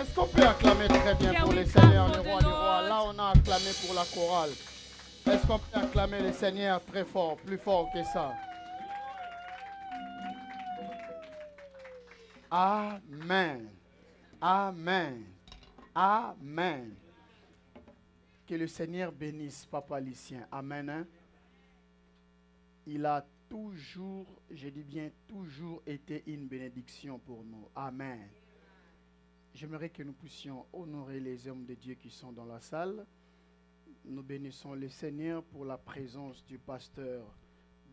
Est-ce qu'on peut acclamer très bien Can pour we le clap Seigneur, for le the roi des rois? Lord? Là, on a acclamé pour la chorale. Est-ce qu'on peut acclamer le Seigneur très fort, plus fort que ça? Amen. Amen. Amen. Que le Seigneur bénisse Papa Lucien. Amen. Hein? Il a toujours, je dis bien toujours, été une bénédiction pour nous. Amen. J'aimerais que nous puissions honorer les hommes de Dieu qui sont dans la salle. Nous bénissons le Seigneur pour la présence du pasteur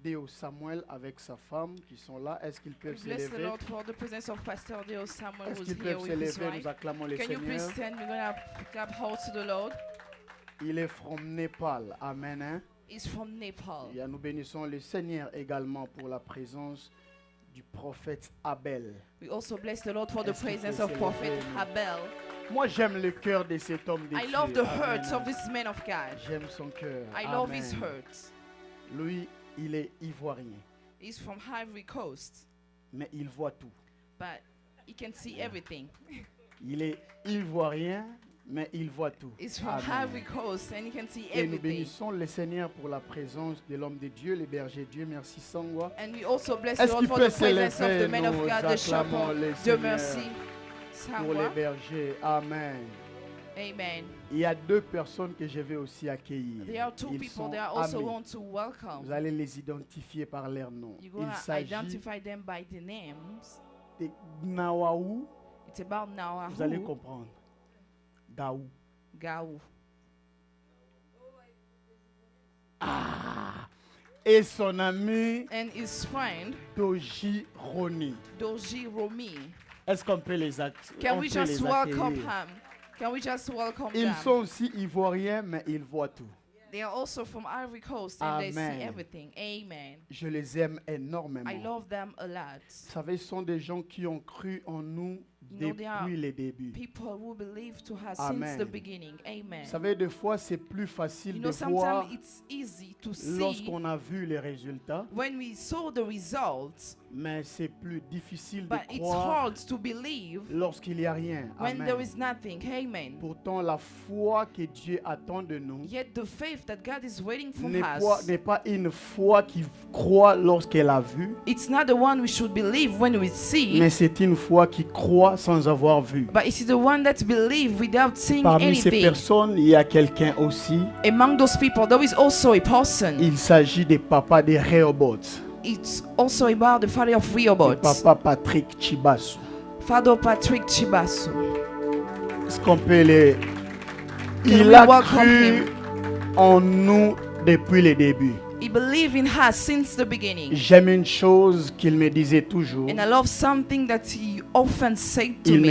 Deo Samuel avec sa femme qui sont là. Est-ce qu'ils peuvent se Bless the lever? Lord for the presence of Pastor Deo Samuel Est-ce who's qu'ils here peuvent se with his lever? wife. Nous acclamons le Can you please Seigneur. stand? We're going to clap hold to the Lord. Il est from Népal. Amen. Hein? He's from Nepal. Et nous bénissons le Seigneur également pour la présence du prophète Abel. We also bless the Lord for the Est-ce qu'il presence peut of se Prophet lever? Abel. Moi, j'aime le cœur de cet homme de I Dieu. love the Amen. hurts of this man of God. J'aime son cœur. I love his Amen. hurts. Lui, il est ivoirien, He's from Ivory Coast, mais il voit tout. but he can see everything. Il est ivoirien, mais il voit tout. He's from Amen. Ivory Coast and he can see Et nous everything. bénissons le Seigneur pour la présence de l'homme de Dieu, le berger de Dieu. Merci Sangwa. And we also bless the Est-ce Lord qu'il for peut the se presence of lever? the man of Nous God, the acclamons shepherd, le de Seigneur mercy. pour les Sawa. bergers. Amen. Amen. Il y a deux personnes que je vais aussi accueillir. There are two Ils people sont that I also amis. want to welcome. Vous allez les identifier par leur nom. You're Il going to s'agit identify them by the names. de Nawaou. It's about Vous allez Nawahu, comprendre. Daou. Gao, Et son ami and his friend, Doji Roni. Doji Romi. Est-ce qu'on peut les accueillir? Can we just welcome him? Can we just welcome Ils them? sont aussi ivoiriens, mais ils voient tout. They are also from Ivory Coast and they see Amen. everything. Amen. Je les aime énormément. I love them a lot. Vous savez, ce sont des gens qui ont cru en nous You know, they are depuis les débuts. People who believe to us Amen. since the beginning. Amen. Vous savez, des fois, c'est plus facile You de know, voir sometimes it's easy to see lorsqu'on a vu les résultats, when we saw the results, mais c'est plus difficile but de it's croire hard to believe lorsqu'il n'y a rien. when there Amen. is nothing. Amen. Pourtant, la foi que Dieu attend de nous Yet the faith that God is waiting from n'est us, pas une foi qui croit lorsqu'elle a vu, it's not the one we should believe when we see, mais c'est une foi qui croit sans avoir vu. but it's the one that believe without seeing Parmi ces anything. personnes, il y a quelqu'un aussi. Among those people, there is also a person. Il s'agit des papas de Rehoboth. It's also about the father of Rehoboth, Papa Patrick Chibasu. Father Patrick Chibasu. Est-ce qu'on peut les... Can Il we a welcome cru him? en nous depuis le début. He believed in us since the beginning. J'aime une chose qu'il me disait toujours. And I love something that he often said to Il me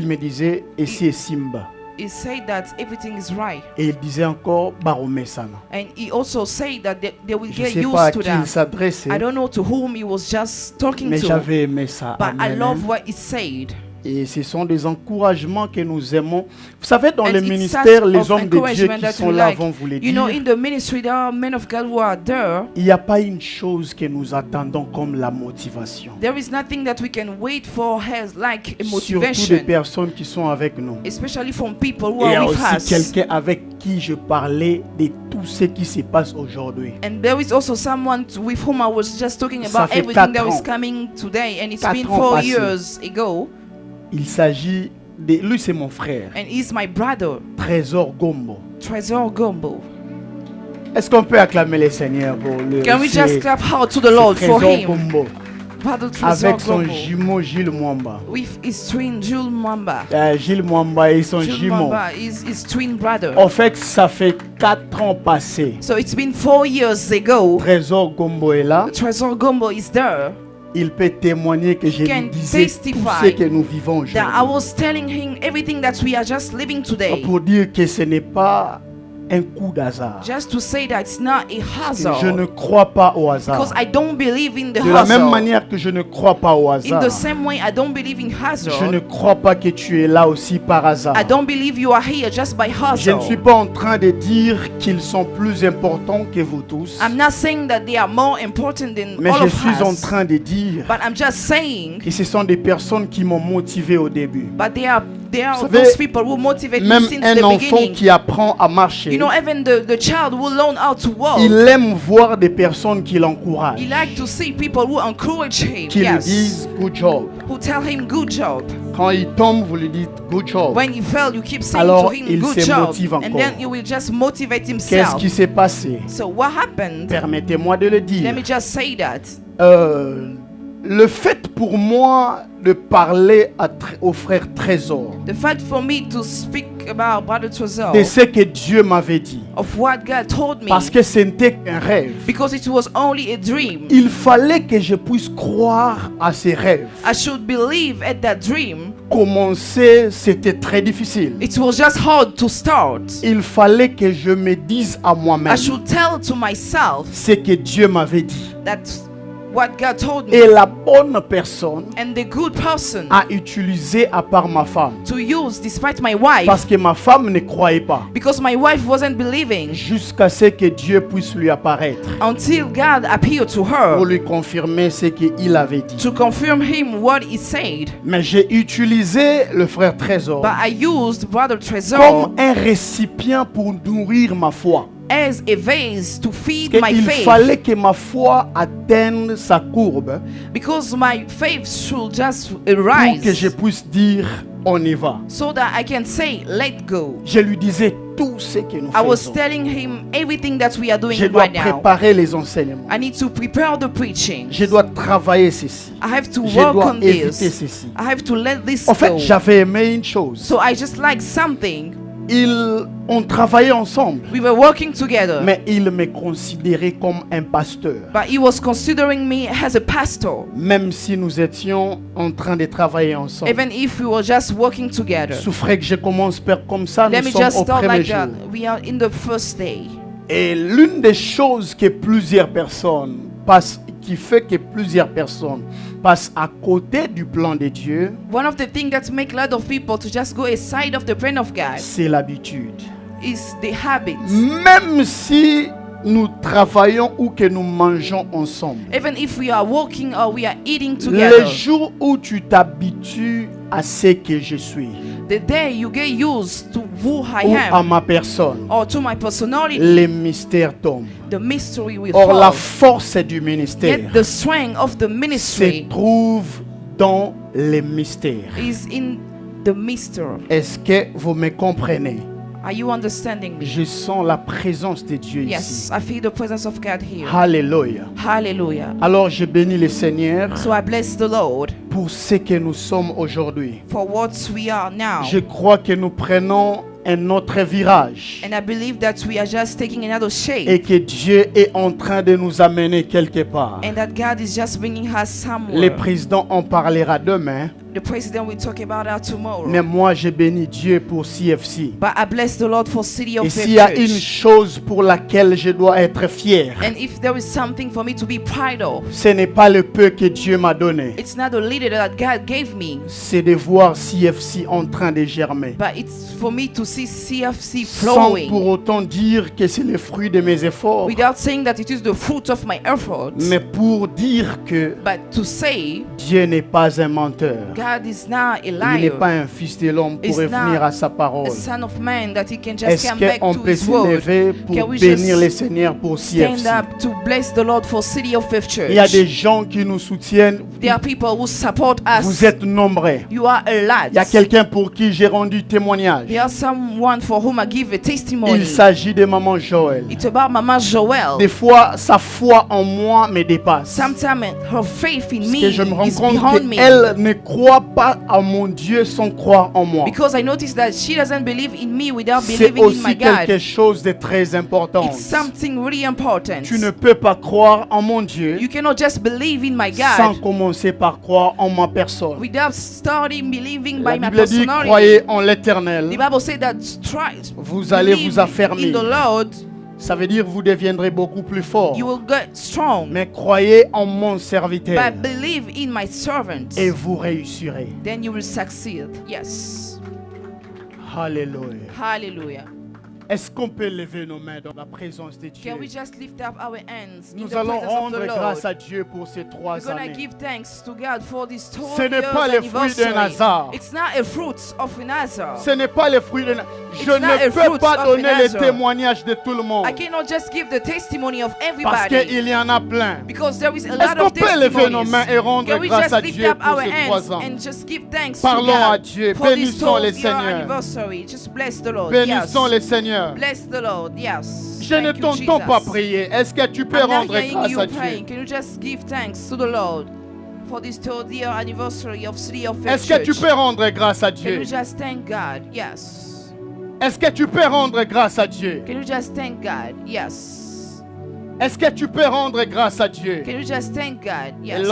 me. disait, et c'est Simba. He said that everything is right. Et il disait encore, Baromesana. And he also said that they will Je ne get sais pas à used to qui il that. s'adressait, I don't know to whom he was just talking mais to, j'avais aimé ça. but I Amen. love what he said. Et ce sont des encouragements que nous aimons. Vous savez, dans And le it's ministère, such les of hommes de Dieu encouragement qui that sont we là like. vont vous les You know, dire. in the ministry, there are men of God who are there. Il n'y a pas une chose que nous attendons comme la motivation. There is nothing that we can wait for as like a Surtout des motivation, personnes qui sont avec nous. especially from people who Il y a are with aussi us. quelqu'un avec qui je parlais de tout ce qui se passe aujourd'hui. And there is also someone with whom I was just talking Ça about fait everything that 4 is ans. coming today, and it's 4 been ans 4 passés. years ago. Il s'agit de... Lui, c'est mon frère. And he's my brother, Trésor Gombo. Trésor Gombo. Est-ce qu'on peut acclamer le Seigneur pour le... Can we c'est- just clap out to the Lord for Trésor him? Gombo. Brother Trésor Avec son Gombo. jumeau Gilles Mwamba. With his twin Jules Mwamba. Gilles Mwamba et son Jules jumeau. Mwamba is his twin brother. En fait, ça fait 4 ans passés. So it's been 4 years ago. Trésor Gombo est là. Trésor Gombo is there. Il peut témoigner que je can lui disais tout testify ce que nous vivons That I aujourd'hui. was telling him everything that we are just living today. Pour dire que ce n'est pas un coup d'hasard. Just to say that it's not a hazard. Je ne crois pas au hasard. Because I don't believe in the De la même hazard. manière que je ne crois pas au In hasard, the same way, I don't believe in hazard. je ne crois pas que tu es là aussi par hasard. I don't believe you are here just by Je hazard. ne suis pas en train de dire qu'ils sont plus importants que vous tous, I'm not saying that they are more important than mais all je of suis en us. train de dire But I'm just saying que ce sont des personnes qui m'ont motivé au début. but they are There are Vous savez, those people who motivate me même since un the enfant beginning. qui apprend à marcher, You know, even the child who learn how to walk, il aime voir des personnes qui l'encouragent, he like to see people who encourage him. qui lui Yes. disent good job. Who tell him good job. Quand il tombe, vous lui dites good job. When he fell, you keep saying Alors, to him il good se job. motive And encore. then he will just motivate Qu'est-ce himself. qui s'est passé? So what happened? Permettez-moi de le Let dire. me just say that. Le fait pour moi de parler au frère Trésor The fact for me to speak about Brother Trezor, de ce que Dieu m'avait dit, of what God told me, parce que ce n'était qu'un rêve, because it was only a dream. il fallait que je puisse croire à ces rêves. I should believe at that dream. Commencer, c'était très difficile. It was just hard to start. Il fallait que je me dise à moi-même I should tell to myself ce que Dieu m'avait dit. that what God told me. Et la bonne personne And the good person à utiliser à part ma femme. to use despite my wife, Parce que ma femme ne croyait pas. because my wife wasn't believing Jusqu'à ce que Dieu puisse lui apparaître until God appeared to pour her lui confirmer ce qu'il avait dit. to confirm him what he said. Mais j'ai utilisé le frère Trésor But I used Brother Trezor comme un récipient pour nourrir ma foi. as a vase to feed Et my il faith, fallait que ma foi atteigne sa courbe because my faith should just pour que je arise puisse dire on y va. so that I can say let go. Je lui disais tout ce que nous I was faisons. telling him everything that we are doing Je dois right now. préparer les enseignements. I need to prepare the preaching. Je dois travailler ceci. I have to Je work dois on éviter this. ceci. I have to let this En fait, go. j'avais aimé une chose. So I just like something. On travaillait ensemble, We were working together, mais il me considérait comme un pasteur. but he was considering me as a pastor, Même si nous étions en train de travailler ensemble. even if we were just working together. Souffrez que je commence par comme ça, Let nous me sommes just au start premier like jour. that. We are in the first day. Et l'une des choses que plusieurs personnes passent, qui fait que plusieurs personnes passent à côté du plan de Dieu, One of the things that make a lot of people to just go aside of the plan of God c'est l'habitude. is the habit. Même si nous travaillons ou que nous mangeons ensemble, Even if we are working or we are eating le together, jour où tu t'habitues à ce que je suis the day you get used to who I ou à am ma personne, or to my personality, les mystères tombent. the mystery will Or la fall. force du ministère Yet the strength of the se ministry trouve dans les mystères. is in the mystery. Est-ce que vous me comprenez? Are you understanding me? Je sens la présence de Dieu Yes, ici. I feel the presence of God here. Alléluia. Hallelujah. Alors je bénis le Seigneur So I bless the Lord pour ce que nous sommes aujourd'hui. for what we are now. Je crois que nous prenons un autre virage And I believe that we are just taking another shape. et que Dieu est en train de nous amener quelque part. And that God is just bringing us Le somewhere. président en parlera demain, The president will talk about that tomorrow. mais moi je bénis Dieu pour CFC. But I bless the Lord for City of Et Faith s'il y a une Church. chose pour laquelle je dois être fier, And if there is something for me to be proud of, ce n'est pas le peu que Dieu m'a donné, it's not the leader that God gave me, c'est de voir CFC en train de germer. but it's for me to see CFC Sans pour flowing. autant dire que c'est le fruit de mes efforts, Without saying that it is the fruit of my efforts, mais pour dire que but to say Dieu n'est pas un menteur. God is not a Il n'est liar, pas un fils de l'homme pour It's revenir not à sa parole. a son of man that he can just Est-ce come back qu'on to peut his word. s'élever Can pour we bénir just le Seigneur pour Stand CFC? up to bless the Lord for City of Faith Church. Il y a des gens qui nous soutiennent. There are people who support us. Vous êtes nombreux. You are a lot. Il y a quelqu'un pour qui j'ai rendu témoignage. There are someone for whom I give a testimony. Il s'agit de maman Joël. It's about Mama Joel. Des fois, sa foi en moi me dépasse. Sometimes her faith in Parce me que je me rends is compte behind me. qu'elle ne croit pas à mon Dieu sans croire en moi. Because I notice that she doesn't believe in me without C'est believing in my aussi quelque God. chose de très important. It's something really important. Tu ne peux pas croire en mon Dieu You cannot just believe in my sans God commencer par croire en ma personne. without starting believing La by my Bible dit, personality. croyez en l'Éternel. The Bible says that try Vous allez believe vous affermir. in the Lord, Ça veut dire vous deviendrez beaucoup plus fort. you will get strong. Mais croyez en mon serviteur But believe in my servant, et vous réussirez. then you will succeed. Yes. Alléluia. Hallelujah. Est-ce qu'on peut lever nos mains dans la présence de Dieu? Can we just lift up our hands in Nous the allons presence of rendre the grâce Lord? à Dieu pour ces 3 We're gonna années. give thanks to God for this 2 Ce n'est years pas le fruit d'un anniversary. hasard. It's not a fruit of an hasard. Ce n'est pas le fruit de... Je not a ne peux fruit pas of donner an le hasard. témoignage de tout le monde. I cannot just give the testimony of Parce everybody qu'il y en a plein. because there is a Est-ce lot qu'on of peut lever nos testimonies. mains et rendre Can we grâce just à lift Dieu up pour our ces hands 3 ans? and just give thanks Parlons to à God Dieu. for this Bénissons le 2 year Seigneur. anniversary? Just bless the Lord. Bénissons Yes. le Seigneur. Bless the Lord. Yes. Je ne Thank you, t'entends Jesus. pas prier. Est-ce que tu peux I'm not rendre hearing grâce you à Dieu? praying. Can you just give thanks to the Lord for this 3rd year anniversary of City of Faith Est-ce que tu Church? peux rendre grâce à Can Dieu? you just thank God? Yes. Est-ce que tu peux rendre grâce à Dieu? Can you just thank God? Yes. Est-ce que tu peux rendre grâce à Dieu? Can you just thank God? Yes. Yes,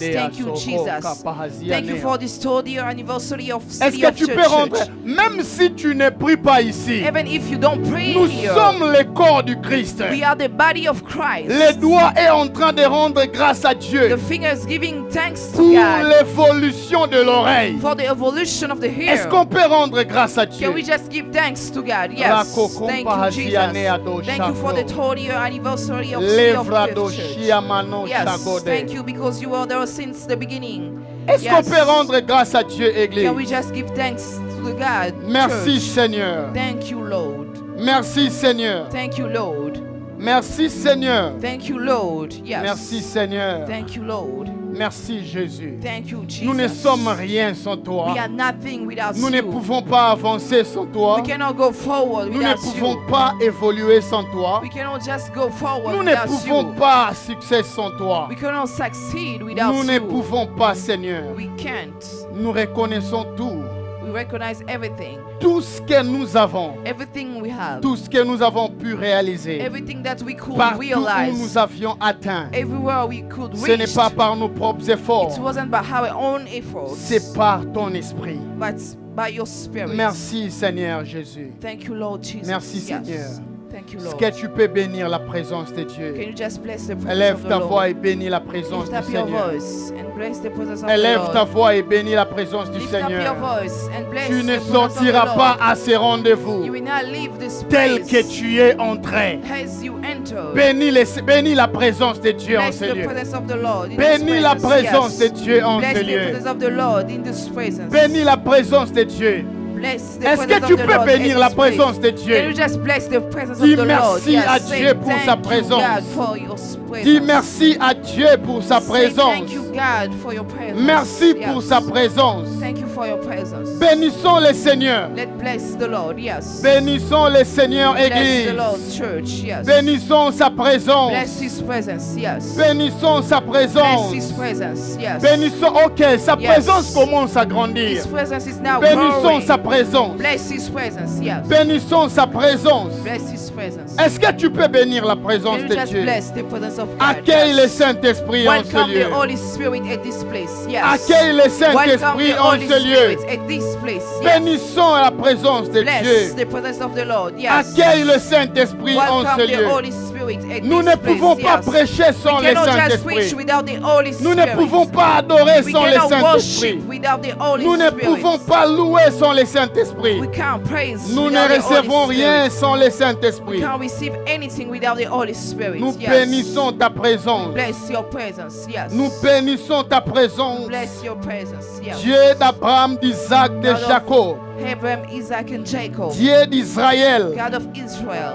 thank you, Jesus. Thank you for this 3rd year anniversary of Est-ce City que of tu peux Church. rendre, même si tu ne pries pas ici, Even if you don't pray nous here, sommes le corps du Christ. we are the body of Christ. Le doigt est en train de rendre grâce à The Dieu fingers giving thanks pour to God l'évolution de l'oreille. for the evolution of the Est-ce hair. qu'on peut rendre grâce à Dieu? Can we just give thanks to God? Yes. Thank you, Jesus. Thank you for the 3rd year anniversary of City of Faith Church. Yes, thank you because you were there since the beginning. Est-ce qu'on Yes. peut rendre grâce à Dieu, Can we Église? just give thanks to the God? Merci Church? Seigneur. Thank you, Lord. Merci Seigneur. Thank you, Lord. Merci Seigneur. Thank you, Lord. Yes. Merci Seigneur. Thank you, Lord. Merci Jésus. Thank you, Jesus. Nous ne sommes rien sans toi. We are nothing without Nous ne you. pouvons pas avancer sans toi. We cannot go forward Nous ne without pouvons you. pas évoluer sans toi. We cannot just go forward Nous ne without pouvons you. pas succès sans toi. We cannot succeed without Nous ne you. pouvons pas, Seigneur. We can't. Nous reconnaissons tout. We recognize everything. Tout ce que nous avons. Everything we have. Tout ce que nous avons pu réaliser. Everything that we could Partout où realize. nous avions atteint. Everywhere we could Ce n'est reach. pas par nos propres efforts. It wasn't by our own efforts. C'est par ton esprit. But by your spirit. Merci Seigneur Jésus. Thank you, Lord Jesus. Merci, Yes. Seigneur. Thank you, Est-ce Lord. que tu peux bénir la présence de Can Dieu? you just bless the presence Élève of the ta Lord? voix et bénis la présence Lift du up your Seigneur. voice and bless the presence of the Élève ta Lord. voix et bénis la présence du Lift up your Seigneur. voice and bless Tu the ne presence of the sortiras Lord. pas à ces You rendez-vous will not leave this tel place que tu es entré. as you enter. Bénis la présence de Dieu en Bless ce the lieu. presence of the Lord in Bénis this la presence. présence de Yes. Dieu en Bless ce the lieu. presence of the Lord in this presence. Bénis la présence de Dieu. Bless the Est-ce presence que tu of the peux Lord bénir in la this place. présence de Can you Dieu? just bless the presence Dis of the Lord? merci Yes, à say Dieu pour sa thank you, présence. God, for your presence. Dis merci à Dieu pour sa Say présence. thank you, God, for your presence. Merci Yes. pour sa présence. Thank you for your presence. Bénissons le Seigneur. Let's bless the Lord. Yes. Bénissons le Seigneur, Bless Église. the Lord, church. Yes. Bénissons sa présence. Bless His presence. Yes. Bénissons sa Bless présence. His presence. Yes. Bénissons, ok, sa Yes. présence commence à grandir. His presence is now Bénissons growing. sa présence. Bless His presence. Yes. Bénissons sa présence. Bless His presence. Est-ce que tu peux bénir la présence Can you de just Dieu? bless the presence of God? Accueille le Yes. Saint-Esprit en ce Welcome lieu. the Holy Spirit at this place. Yes. Accueille le Welcome Saint-Esprit the en Holy ce lieu. Spirit at this place. Yes. Bénissons la présence de Bless Dieu. the presence of the Lord. Yes. Accueille le Saint-Esprit en Welcome ce the lieu. Holy Spirit at Nous this ne place. pouvons pas Yes. prêcher sans We le cannot just preach Saint-Esprit. without the Holy Nous Spirit. ne pouvons pas adorer We sans le cannot Saint-Esprit. worship without the Holy Nous ne Spirit. pouvons pas louer sans le Saint-Esprit. We can't praise Nous ne without the recevons Holy rien Spirit. sans le We Saint-Esprit. can't receive anything without the Holy Spirit. Nous Yes. bénissons ta présence. Bless your presence. Yes. Nous bénissons ta présence. Bless your presence. Yes. Dieu d'Abraham, d'Isaac, de God of Jacob. Abraham, Isaac, and Jacob. Dieu d'Israël. God of Israel.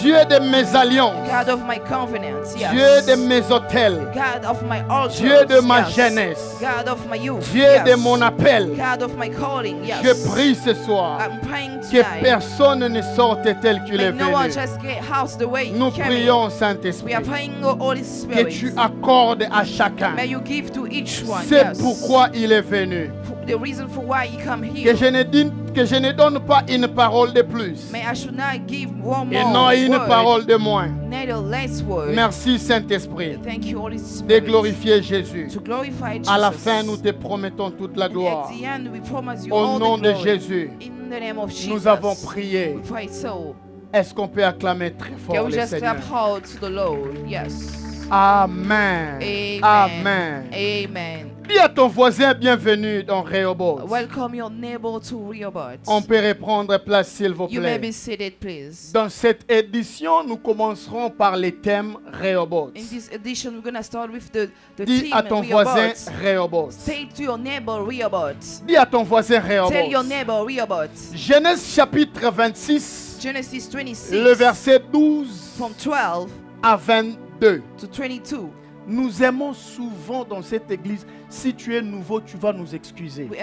Dieu de mes alliances. God of my covenants. Yes. Dieu de mes hôtels. God of my altars. Dieu de ma yes. jeunesse. God of my youth. Dieu yes. de mon appel. God of my calling. Yes. Je prie ce soir I'm praying que tonight. personne ne sorte tel qu'il est May no one venu. just get housed the way Nous he came prions, in. Saint-Esprit, We are praying, O Holy que Spirit. tu accordes à chacun. May you give to each one. C'est yes. pourquoi il est venu. The reason for why you come Que here. que je ne donne pas une parole de plus May I should not give one et more non une word, parole de moins. neither less word. Merci, Saint-Esprit, Thank you, Holy de Spirit. glorifier Jésus. To glorify Jesus. À la fin, nous te promettons toute la And gloire. at the end, we promise you Au all nom the de glory. Jésus, In the name of Jesus. nous avons prié. We pray so. Est-ce qu'on peut acclamer très Can fort we le just Seigneur? clap hard to the Lord? Yes. Amen. Amen. Amen. Amen. Dis à ton voisin bienvenue dans Rehoboth. Welcome your neighbor to Rehoboth. On peut reprendre place s'il vous You may plaît. be seated, please. Dans cette édition, nous commencerons par les thèmes Rehoboth. In this edition, we're going to start with the Dis theme à ton voisin Rehoboth. Rehoboth. Say to your neighbor Rehoboth. Dis à ton voisin Tell your Rehoboth. neighbor Rehoboth. Genèse chapitre 26, Genesis 26, le verset 12 from 12 à 22. to 22. Nous aimons souvent dans cette église, si tu es nouveau, tu vas nous excuser. We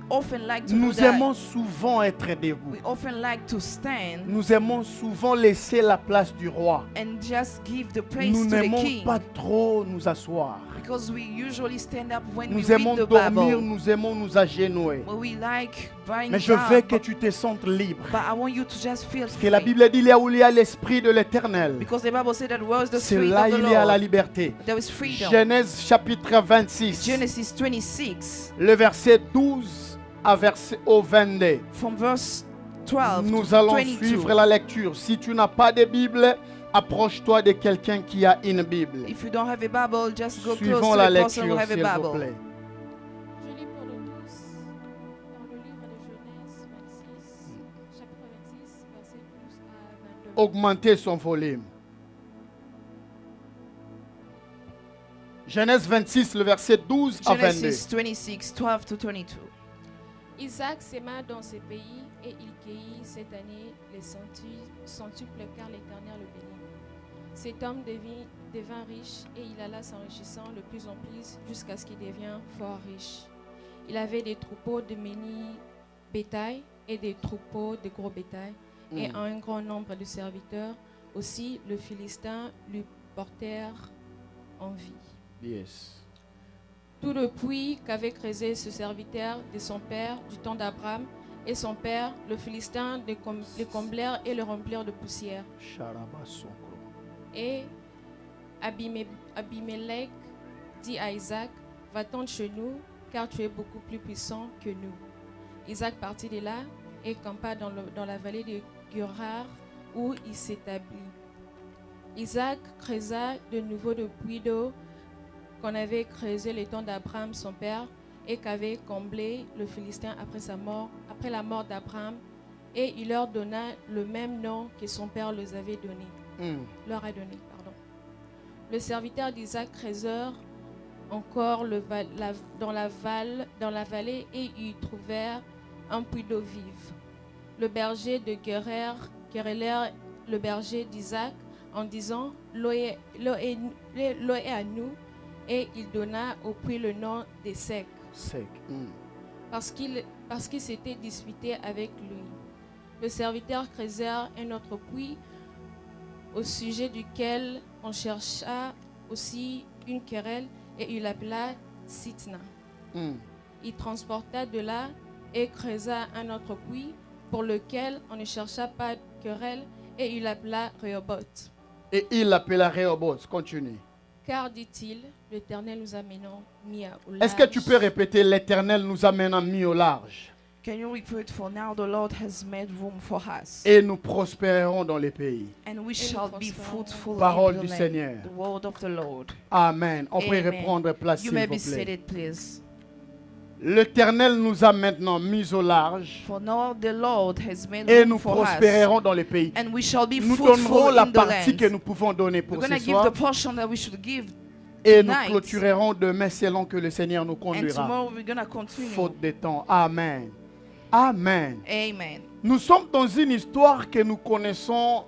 often like to do Nous that. aimons souvent être debout. We often like to stand Nous aimons souvent laisser la place du roi. and just give the praise Nous to the n'aimons king. pas trop nous asseoir. Because we usually stand up when Nous we read aimons the dormir, Bible. nous aimons nous agenouiller. But we like buying Mais je down, veux que tu te sentes libre. but I want you to just feel Parce que la free. Bible dit, là où il y a l'Esprit de l'Éternel, Because the Bible said that where is the c'est spirit là of the il y a la Lord, liberté. there is freedom. Genèse chapitre 26, Genesis 26, le verset 12 au 22. from verse 12 Nous to allons 22. suivre la lecture. Si tu n'as pas de Bible, approche-toi de quelqu'un qui a une Bible. If you don't have a Bible, just go Suivons close to la the person who lecture, have a s'il vous Bible. plaît. Je lis pour nous tous dans le livre de Genèse 26, chapitre 26, verset 12 à 22. Augmentez son volume. Genèse 26, le verset 12 à 22. Genesis 26, 12 to 22. Isaac s'aima dans ce pays et il cueillit cette année les centuples car l'Éternel le bénit. Cet homme devint riche et il alla s'enrichissant de plus en plus jusqu'à ce qu'il devienne fort riche. Il avait des troupeaux de mini bétail et des troupeaux de gros bétail et un grand nombre de serviteurs. Aussi, le Philistin lui portèrent envie. Yes. Tout le puits qu'avait creusé ce serviteur de son père du temps d'Abraham et son père, le Philistin, le comblèrent et le remplirent de poussière. Et Abimelech dit à Isaac, va-t'en de chez nous, car tu es beaucoup plus puissant que nous. Isaac partit de là et campa dans la vallée de Guérar, où il s'établit. Isaac creusa de nouveau le puits d'eau qu'on avait creusé le temps d'Abraham son père et qu'avait comblé le Philistin après la mort d'Abraham, et il leur donna le même nom que son père leur a donné. Le serviteur d'Isaac creusa encore dans la vallée et y trouvèrent un puits d'eau vive. Le berger de querellèrent le berger d'Isaac en disant, l'eau est à nous. Et il donna au puits le nom de Sec. Parce qu'il s'était disputé avec lui. Le serviteur creusa un autre puits au sujet duquel on chercha aussi une querelle et il l'appela Sitna. Il transporta de là et creusa un autre puits pour lequel on ne chercha pas de querelle et il l'appela Rehoboth. Et il l'appela Rehoboth. Continue. Car, dit-il, l'Éternel nous a maintenant mis au large. Est-ce que tu peux répéter, l'Éternel nous a maintenant mis au large? Can you repeat, for now the Lord has made room for us, Et nous prospérerons dans les pays. and we shall be fruitful Parole in du the land. Seigneur. The word of the Lord. Amen. On peut Amen. reprendre place, You s'il may vous be plaît. seated, please. L'Éternel nous a maintenant mis au large For now the Lord has made et room nous for us, prospérerons dans les pays. and we shall be Nous fruitful donnerons la in the partie que land. nous pouvons donner pour We're ce going to give soir the portion that we should give, et nous tonight. clôturerons demain selon que le Seigneur nous and conduira. tomorrow we're going to continue. Faute de temps. Amen. Amen. Amen. Nous sommes dans une histoire que nous connaissons,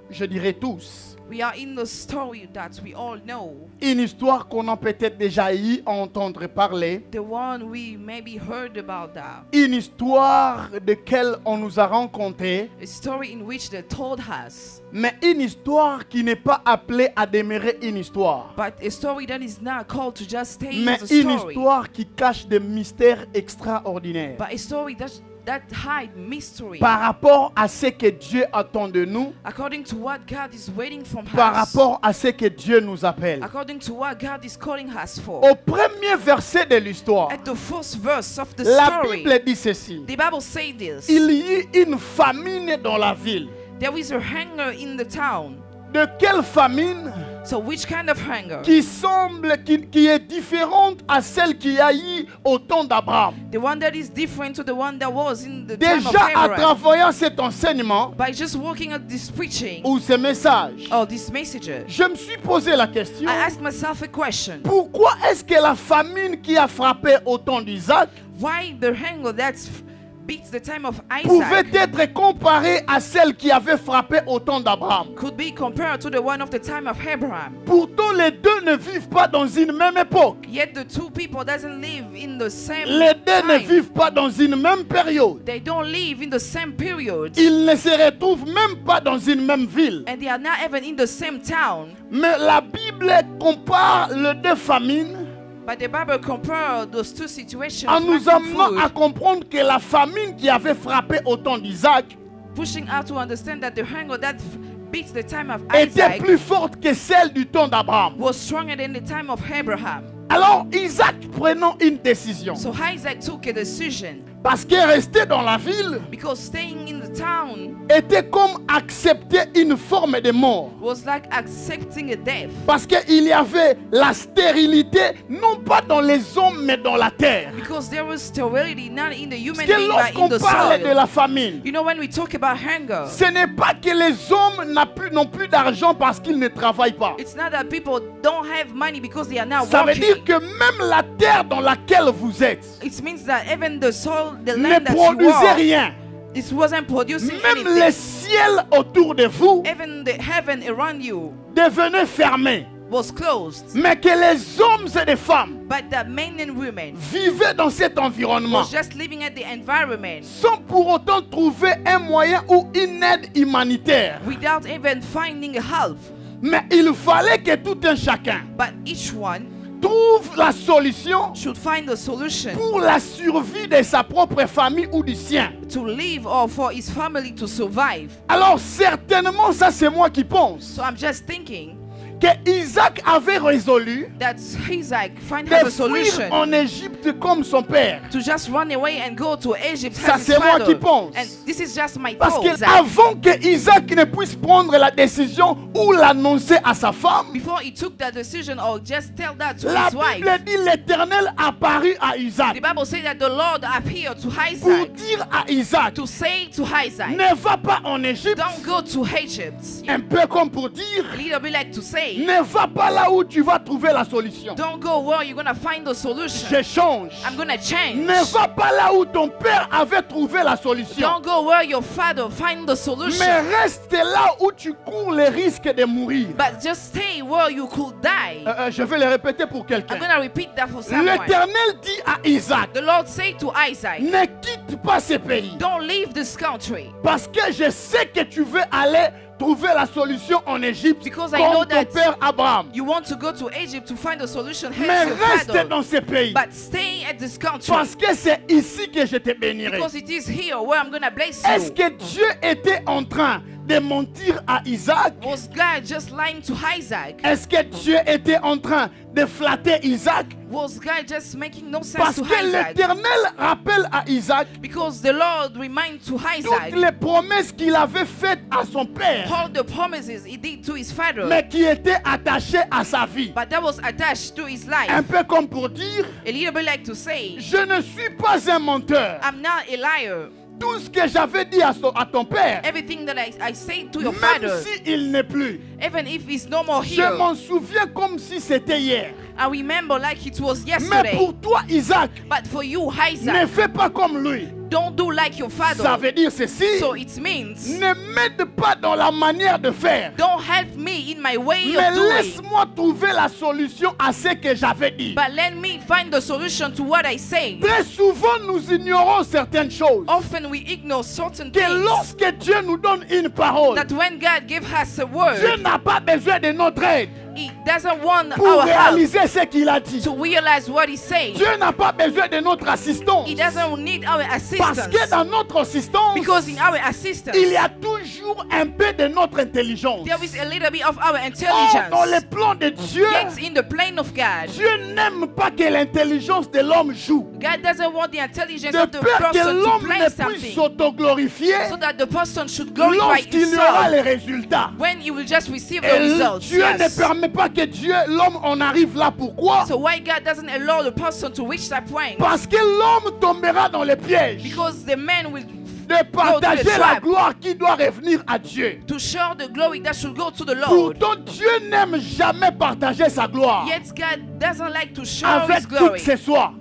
je dirais tous. We are in the story that we all know, Une histoire qu'on a peut-être déjà eu à entendre parler. the one we maybe heard about that, Une histoire de laquelle on nous a rencontrés. a story in which they told us, Mais une histoire qui n'est pas appelée à demeurer une histoire. but a story that is not called to just stay Mais as a une story, histoire qui cache des mystères extraordinaires. but a story that hide mystery Par rapport à ce que Dieu attend de nous. according to what God is waiting from Par us, rapport à ce que Dieu nous appelle. according to what God is calling us for. Au premier verset de l'histoire, At the first verse of the la story, Bible dit ceci. the Bible says this: Il y eut une famine dans la ville. there is a hunger in the town. De quelle famine? So which kind of hunger? qui est différente à celle qui a eu au temps d'Abraham. The one that is different to the one that was in the time of Déjà à Abraham. travers cet enseignement By just walking at this preaching ou ces messages, or these messages, je me suis posé la question, I asked myself a question. pourquoi est-ce que la famine qui a frappé au temps d'Isaac Why the hunger that beats the time of pouvait Isaac être comparée à celle qui avait frappé au temps d'Abraham? could be compared to the one of the time of Abraham. Pourtant, les deux ne vivent pas dans une même époque. Yet the two people doesn't live in the same Les deux ne time. vivent pas dans une même période. They don't live in the same period. Ils ne se retrouvent même pas dans une même ville. And they are not even in the same town. Mais la Bible compare les deux famines But the Bible compares those two situations, en nous lacking amenant food, à comprendre que la famine qui avait frappé au temps d'Isaac pushing out to understand that the hunger that beats the time of était Isaac plus forte que celle du temps d'Abraham. was stronger than the time of Abraham. Alors Isaac prenant une décision, So Isaac took a decision parce que rester dans la ville because staying in the town était comme accepter une forme de mort. was like accepting a death. Parce qu'il y avait la stérilité, non pas dans les hommes, mais dans la terre. Because there was sterility not in the human Parce que being but in lorsqu'on the parle de soil. la famine, You know, when we talk about hunger, ce n'est pas que les hommes n'ont plus d'argent parce qu'ils ne travaillent pas. it's not that people don't have money because they are not Ça veut working. dire que même la terre dans laquelle vous êtes It means that even the soil, the ne land that you produisait are, rien. it wasn't producing Même anything. le ciel autour de vous Even the heaven around you devenait fermé. was closed. Mais que les hommes et les femmes But the men and women vivaient dans cet environnement was just living at the environment sans pour autant trouver un moyen ou une aide humanitaire. without even finding help. Mais il fallait que tout un chacun But each one trouve la solution should find a solution pour la survie de sa propre famille ou du sien. to live or for his family to survive. Alors certainement, ça c'est moi qui pense, So I'm just thinking que Isaac avait résolu that Isaac find de has a fuir solution en Égypte comme son père. to just run away and go to Egypt Ça, as his c'est moi father. qui pense. And this is just my Parce thought. qu'avant que Isaac ne puisse prendre la décision ou l'annoncer à sa femme, Before he took that decision or just tell that to la his wife, Bible dit l'Éternel apparut à Isaac the Bible says that the Lord appeared to pour Isaac dire à Isaac, to say to Isaac, ne va pas en Égypte, don't go to Egypt. un peu comme pour dire, A little bit like to say, ne va pas là où tu vas trouver la solution. don't go where you're gonna find the solution. Je change. I'm gonna change. Ne va pas là où ton père avait trouvé la solution. Don't go where your father find the solution. Mais reste là où tu cours le risque de mourir. But just stay where you could die. Je vais le répéter pour I'm quelqu'un. gonna repeat that for someone. L'Éternel dit à Isaac, The Lord said to Isaac, ne quitte pas ce pays. don't leave this country. Parce que je sais que tu veux aller trouver la solution en Égypte Because I know comme ton that père Abraham. you want to go to Egypt to find a solution. Mais Hence your reste father. dans ce pays. But stay at this country. Parce que c'est ici que je te bénirai. Because it is here where I'm gonna bless Est-ce you. que Dieu était en train de mentir à Isaac? Was God just lying to Isaac? Est-ce que Dieu était en train de flatter Isaac? Was God just making no sense Parce to que Isaac? l'Éternel rappelle à Isaac Because the Lord reminded to Isaac toutes les promesses qu'il avait faites à son père, all the promises he did to his father, mais qui étaient attachées à sa vie. but that was attached to his Un life. peu comme pour dire, A little bit like to say, je ne suis pas un menteur. I'm not a liar. Tout ce que j'avais dit à ton père, Everything that I say to your même father, s'il n'est plus, even if he's no more je here, m'en souviens comme si c'était hier. I remember like it was Mais yesterday. pour toi, Isaac, But for you, ne Isaac, fais pas comme lui. don't do like your Ça father. veut dire ceci, So it means, ne m'aide pas dans la manière de faire. don't help me in my way Mais of doing, laisse-moi trouver la solution à ce que j'avais dit. but let me find the solution to what I say. Très souvent, nous ignorons certaines choses. Often we ignore certain Que things. lorsque Dieu nous donne une parole, That when God gives us a Dieu word, n'a pas besoin de notre aide He doesn't want pour our help réaliser ce qu'il a dit. to realize what He says. Dieu n'a pas besoin de notre assistance. He doesn't need our Parce assistance. que dans notre assistance, Because in our assistance, il y a toujours un peu de notre intelligence. there is a little bit of our Or, dans intelligence. le plan de Dieu, Yet in the plane of God, Dieu n'aime pas que l'intelligence de l'homme joue. God doesn't want the intelligence De of the peur que person to l'homme play ne puisse something s'autoglorifier so that the person should glorify lorsqu'il y aura himself les résultats. when he will just receive the Et results. Dieu ne Yes. permet donne pas que Dieu, l'homme, on arrive là. Pourquoi? So why God doesn't allow the person to reach that point? Parce que l'homme tombera dans le piège Because the man will de partager la gloire qui doit revenir à Dieu. to share the glory that should go to the Lord. Pourtant, Dieu n'aime jamais partager sa gloire Yet God doesn't like to share His avec qui que glory. ce soit.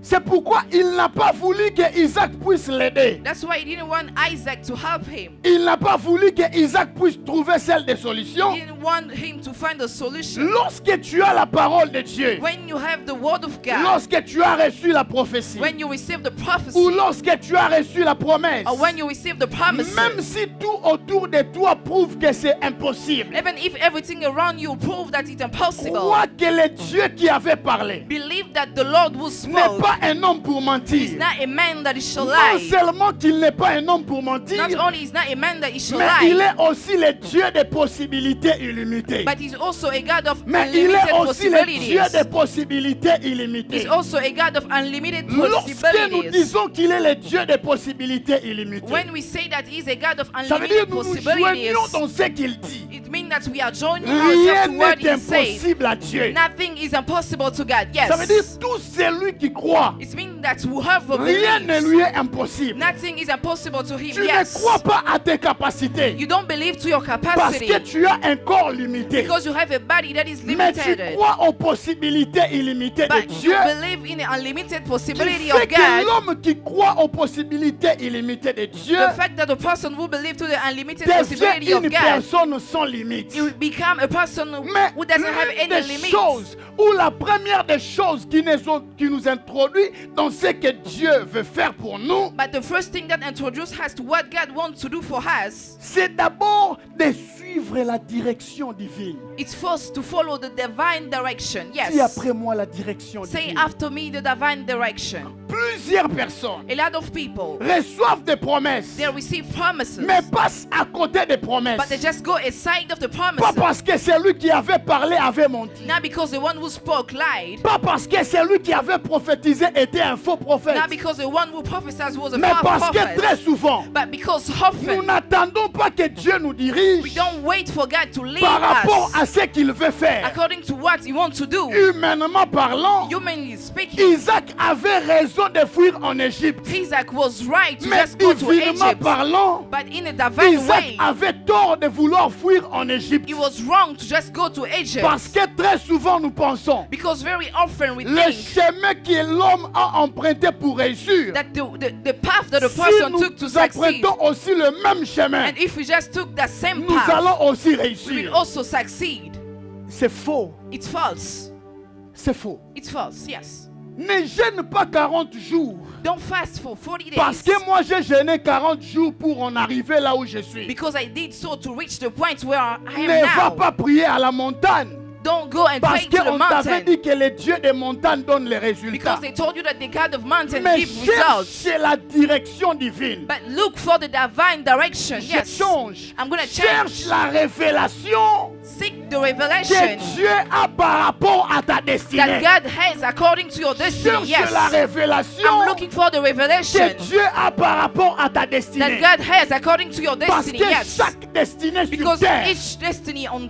C'est pourquoi il n'a pas voulu que Isaac puisse l'aider. That's why he didn't want Isaac to help him. Il n'a pas voulu que Isaac puisse trouver celle des solutions. He didn't want him to find a solution. Lorsque tu as la parole de Dieu, When you have the word of God, lorsque tu as reçu la prophétie, when you receive the ou prophecy, lorsque tu as reçu la promesse, or when you receive the promise, même si tout autour de toi prouve que c'est impossible, even if everything around you prove that it's impossible, crois que le Dieu qui avait parlé believe that the Lord who n'est spoke pas un homme pour is mentir. not a man that he shall Non lie. seulement qu'il n'est pas un homme pour mentir, Not only is not a man that he shall mais il lie, est aussi le Dieu des possibilités illimitées. but he's also a God of Mais il unlimited est aussi le Dieu possibilities. des possibilités illimitées. He's also a God of unlimited Lorsque nous possibilities. disons qu'il est le Dieu des possibilités illimitées, When we say that he's a God of ça veut dire unlimited que nous nous possibilities, joignons dans ce qu'il dit. it means that we are joining Rien ourselves to what n'est he says. impossible à Dieu. Nothing is impossible to God. Ça veut dire Yes. tout celui qui croit, It means that whoever rien ne believes, lui est impossible. nothing is impossible to him. Tu ne Yes. crois pas à tes capacités You don't believe to your parce capacity que tu as un corps limité. because you have a body that is Mais tu limited. crois aux possibilités illimitées de But you Dieu. believe in the unlimited Qui possibility fait of que God. l'homme qui croit aux possibilités illimitées de Dieu The fact that the person who believes to the unlimited devient possibility of une God, personne sans limite. you become a person Mais who doesn't have l'une any des limits. choses, ou la première des choses qui nous introduit dans ce que Dieu veut faire pour nous, But the first thing that introduces us to what God wants to do for us, c'est d'abord de suivre la direction divine. it's first to follow the divine direction. Dis Yes. après moi la direction Say divine. after me the divine direction. Plusieurs personnes A lot of people, reçoivent des promesses, they receive promises, mais passent à côté des promesses. but they just go aside of the Pas promises. parce que celui qui avait parlé avait menti. Not because the one who spoke lied, Pas parce que celui qui avait prophétisé était un faux prophète. not because the one who prophesies was a Mais false parce que très prophet, souvent, but because nous often n'attendons pas que Dieu nous we dirige don't wait for God to lead par rapport us à ce qu'il veut faire. according to what He wants to do. Humainement parlant, Humanly speaking, Isaac avait raison de fuir en Égypte. Isaac was right to Mais just go to divinement Egypt, parlant, but in a divine Isaac way, avait tort de vouloir fuir en Égypte. he was wrong to just go to Egypt. Parce que très souvent nous pensons, Because very often we le think chemin que l'homme a emprunté pour réussir, that the path that the si person nous took to succeed, empruntons aussi le même chemin, and if we just took that same nous path, allons aussi we will réussir. also succeed. C'est faux. It's false. C'est faux. It's false, yes. Ne jeûne pas 40 jours. Don't fast for 40 Parce days. que moi j'ai jeûné 40 jours pour en arriver là où je suis. Because I did so to reach the point where I am Ne va now. pas prier à la montagne. Don't go and Parce pray to the qu'on t'avait mountain. dit que le Dieu des montagnes donne les résultats. Because they told you that the God of mountain Mais give results. cherche la direction divine. But look for the divine direction. Je Yes. change. I'm going to Cherche change. la révélation Seek the que revelation Dieu a par rapport à ta that destinée. God has according to your destiny. Cherche la Yes. révélation I'm looking for the revelation que Dieu a par rapport à ta that destinée. God has according to your Parce destiny. que Yes. chaque destinée sur Because terre, each destiny on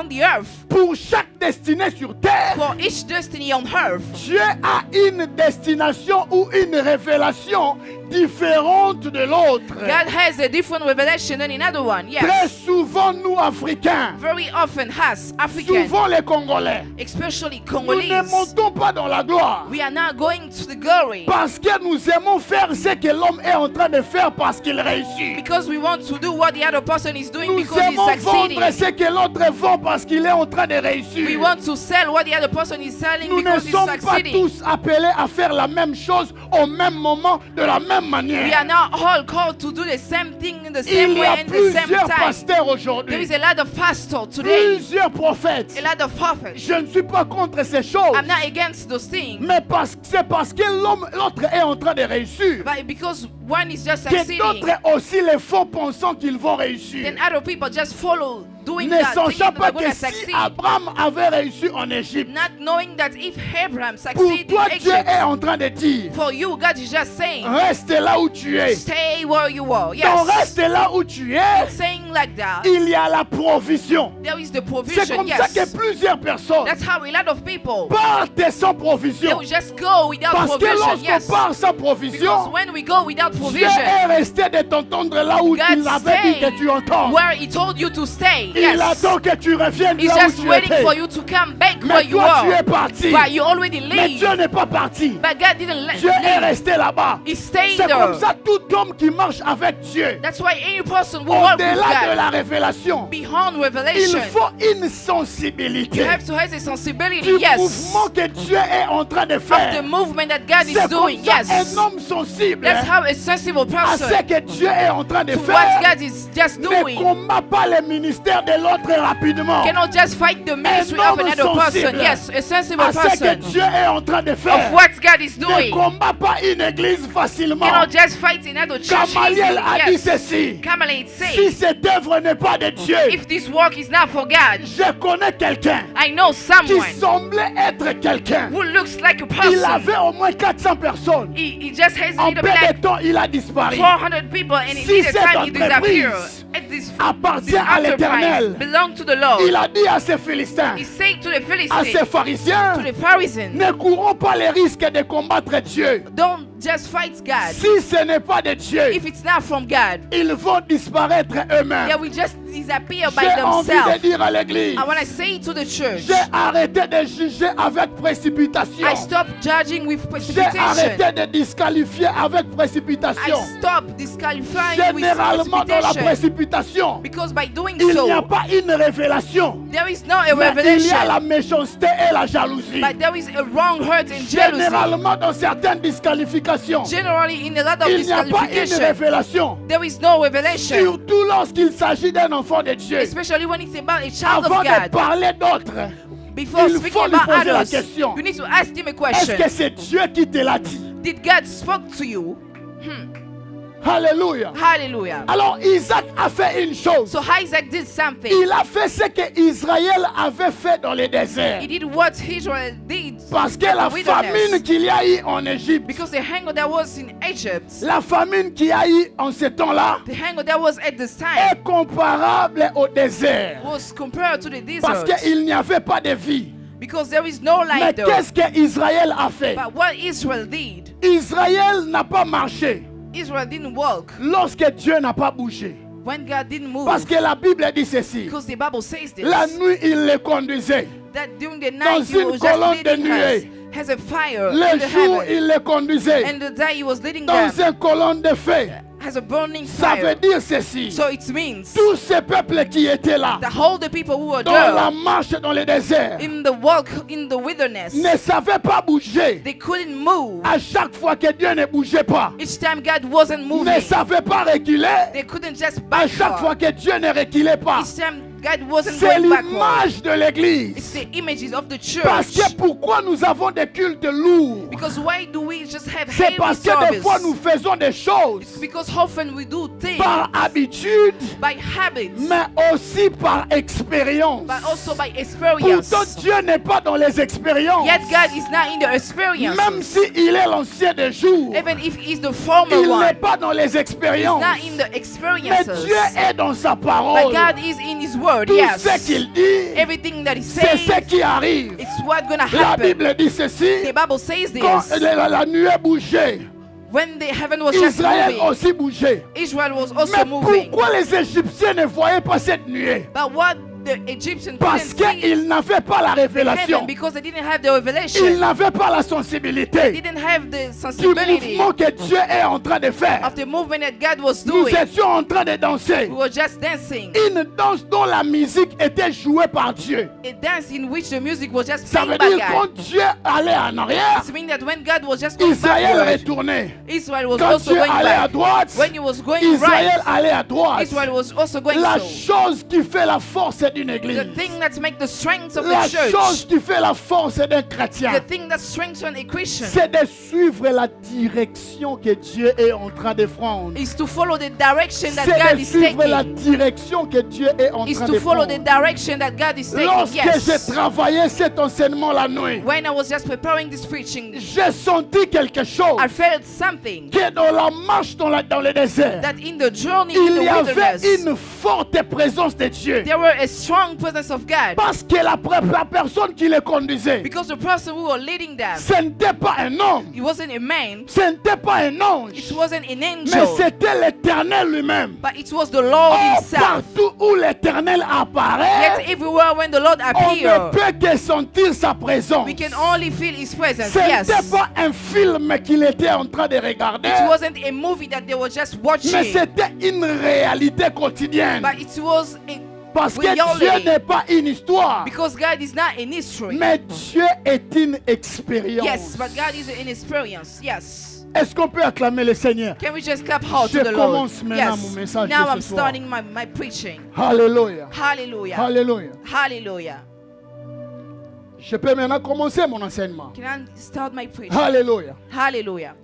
the earth, pour chaque destinée sur terre, for each destiny on earth, Dieu a une destination ou une révélation différente de l'autre. God has a different revelation than another one. Très Yes. souvent, nous Africains, Very often has African, souvent les Congolais, especially nous ne Congolese, montons pas dans la gloire. we are not going to the glory Parce que nous aimons faire ce que l'homme est en train de faire parce qu'il réussit. because we want to do what the other person is doing Nous because he's aimons succeeding. vendre ce que l'autre vend parce qu'il est en train de réussir. We want to sell what the other person is selling Nous ne because he's sommes pas succeeding. tous appelés à faire la même chose au même moment, de la même We manière. are not all called to do the same thing in the same Il y way a and the same plusieurs time. pasteurs There aujourd'hui, is a lot of pastors today, plusieurs prophètes. a lot of prophets. Je ne suis pas contre ces choses, I'm not against those things, mais c'est parce que l'autre est en train de réussir but because one is just que succeeding, d'autres aussi les faux pensant qu'ils vont réussir. then other people just follow doing Ne that, thinking sachant that pas they're going que to si succeed, Abraham avait réussi en Égypte, not knowing that if Abraham pour succeeded toi in Dieu Egypt, est en train de dire, for you, God is just saying, reste là où tu es. stay where you are. Donc Yes. reste là où tu es. Saying like that, il y a la provision. there is the provision. C'est comme ça que plusieurs personnes That's how a lot of people, partent sans they provision. will just go without Parce que provision. lorsqu'on Yes. part sans Because provision, when we go without Dieu provision, est resté de t'entendre là où God il avait dit que tu stayed entends. where He told you to stay. Il Yes. attend que tu reviennes He's là où just tu waiting étais. for you to come back Mais where you toi, tu es are. parti. But you already Mais leave. Dieu n'est pas parti. But God didn't let Dieu est leave. resté là-bas. He stayed C'est comme there. ça tout homme qui marche avec Dieu. That's why any person who walks with Au-delà de God, la révélation, beyond il revelation, faut une you sensibilité have to have a sensibility, du yes, mouvement que Dieu est en train de of the faire. movement that God is C'est doing, comme ça yes. un homme sensible That's how a sensible à person ce que Dieu est en train de to what faire God is just ne doing combat pas le ministère de l'autre rapidement. cannot just fight the ministry of homme another person. sensible Yes, a sensible À ce que person Dieu est en train de of faire what God is ne doing combat pas une église facilement. cannot just fight another church Gamaliel a dit easily. Yes. ceci: Gamaliel si said, cette œuvre n'est pas de Dieu, if this work is not for God, je connais quelqu'un I know qui someone semblait être quelqu'un. who looks like a Il person. avait au moins 400 personnes. He just has En a peu bit like de temps, il a disparu. 400 people, and Si in the cette time he disappeared. entreprise And this appartient à enterprise l'Éternel, belong to the Lord. il a dit à ses Philistins, He said to the à Philistines, ses pharisiens, to the Pharisees, ne courons pas les risques de combattre Dieu. don't just fight God. Si ce n'est pas de Dieu, If it's not from God, ils vont disparaître eux-mêmes. they will just disappear by J'ai envie de themselves. dire à l'église, I want to say to the church, j'ai arrêté de juger avec précipitation. I stop judging with J'ai precipitation. arrêté de disqualifier avec I précipitation. stop disqualifying with Généralement dans la precipitation. précipitation, Because by doing il n'y a so, pas une révélation, there is not a mais il y a la revelation, méchanceté et la jalousie. but there is a wrong hurt and jealousy. Généralement dans certaines disqualifications, Generally, in a lot of il n'y a pas une disqualification, révélation. there is no revelation. Surtout lorsqu'il s'agit d'un enfant de Dieu. Especially when it's about a child Avant of de God. parler d'autres, Before il speaking faut lui about poser la others, question. you need to ask him a est-ce question. que c'est Dieu qui te l'a dit? Did God spoke to you? Alléluia. Hallelujah. Alors Isaac a fait une chose. So Isaac did something. Il a fait ce que Israël avait fait dans le désert. He did what Israel did Parce que in la the wilderness. famine qu'il y a eu en Égypte, Because the hunger that was in Egypt, la famine qu'il y a eu en ce temps-là, the hunger that was at this time, est comparable au désert. was compared to the Parce desert. qu'il n'y avait pas de vie. Because there is no Mais light there. qu'est-ce que Israël a fait? But what Israel did, Israël n'a pas marché Israel didn't walk lorsque Dieu n'a pas bougé. when God didn't move. Parce que la Bible dit ceci. Because the Bible says this. La nuit, il les conduisait. That during the Dans night he une was colonne just de leading us. nuée. Has a fire in Le the jour, heaven. il les conduisait. And the day he was leading them Dans une colonne de feu. has a burning Ça veut fire. dire ceci. So it means Tous ces peuples qui étaient là, the whole the people who were dans la there marche dans le désert, in the walk in the wilderness, ne savaient pas bouger. they couldn't move. À chaque fois que Dieu ne bougeait pas, Each time God wasn't ne moving, savaient pas reculer. they couldn't just À back chaque fois up. que Dieu ne reculait pas. Each time God wasn't C'est going backward. l'image de It's l'église. the images of the Parce church. que pourquoi nous avons des cultes lourds? Because why do we just have C'est heavy parce que des fois nous service? faisons des choses Because often we do things par habitude, by habits, mais aussi par expérience. but also by Pourtant, experience. Dieu n'est pas dans les expériences. Yet God is not in the experience. Même s'il est l'ancien des jours, Even if he's the former il n'est one, pas dans les he's expériences. not in the Mais experiences. Dieu est dans sa But parole. God is in his word, Tout ce yes. qu'il dit, Everything that he c'est ce says, qui arrive. it's what gonna La happen. Bible dit ceci. The Bible says Quand this. la nuée bougeait, When the heaven was just Israël moving, aussi bougeait. Israel was Mais also moving. pourquoi les Égyptiens ne voyaient pas cette nuée? But what the Egyptians Parce couldn't see qu'ils n'avaient pas la heaven révélation. because they didn't have the Ils revelation. n'avaient pas la They sensibilité didn't have the du sensibility mouvement que Dieu est en train de faire. of the movement that God was Nous doing. étions en train de danser. We were just dancing. Une danse dont la musique était jouée par Dieu. A dance in which the music was just Ça played veut by dire quand God. Dieu allait en arrière, It means that when God was just going Israël backward, retournait. Israel was Quand also Dieu going allait à back. droite, When he was going Israël right, allait à droite. Israel was also going La so. chose qui fait la force de d'une église. The thing that makes the strength of La the church. chose qui fait la force d'un chrétien, The thing that strengthens a Christian. c'est de suivre la direction que Dieu est en train de prendre. Is to follow the direction that C'est God de is suivre la taking. direction que Dieu est en Is train to de follow the prendre. direction that God is taking. Lorsque j'ai Yes. travaillé cet enseignement la nuit, When I was just preparing this preaching, j'ai senti quelque chose I felt something que dans la marche dans le désert, that in the journey in il the y avait wilderness, une forte présence de Dieu. there were a strong presence of God. Parce que la personne qui les conduisait, Because the person who was leading them, ce n'était pas un homme, it wasn't a man, ce n'était pas un ange, it wasn't an mais angel, c'était l'Éternel lui-même. but it was the Lord Oh, himself. partout où l'Éternel Yet apparaît, everywhere when the Lord on ne appears, peut que sentir sa présence. we can only feel his presence. Ce Yes. n'était pas un film qu'il était en train de regarder, It wasn't a movie that they were just watching, mais c'était une réalité quotidienne. but it was a, Parce que reality. Dieu n'est pas une histoire, because God is not an history. mais Dieu est une expérience. Yes, but God is an experience. Yes. Est-ce qu'on peut acclamer le Seigneur? Can we just clap hard Je to the Lord? commence maintenant mon Yes. message Now de I'm ce soir. starting my preaching. Alléluia. Hallelujah. Alléluia. Hallelujah. Je peux maintenant commencer mon enseignement. Can I start my preaching? Alléluia. Hallelujah.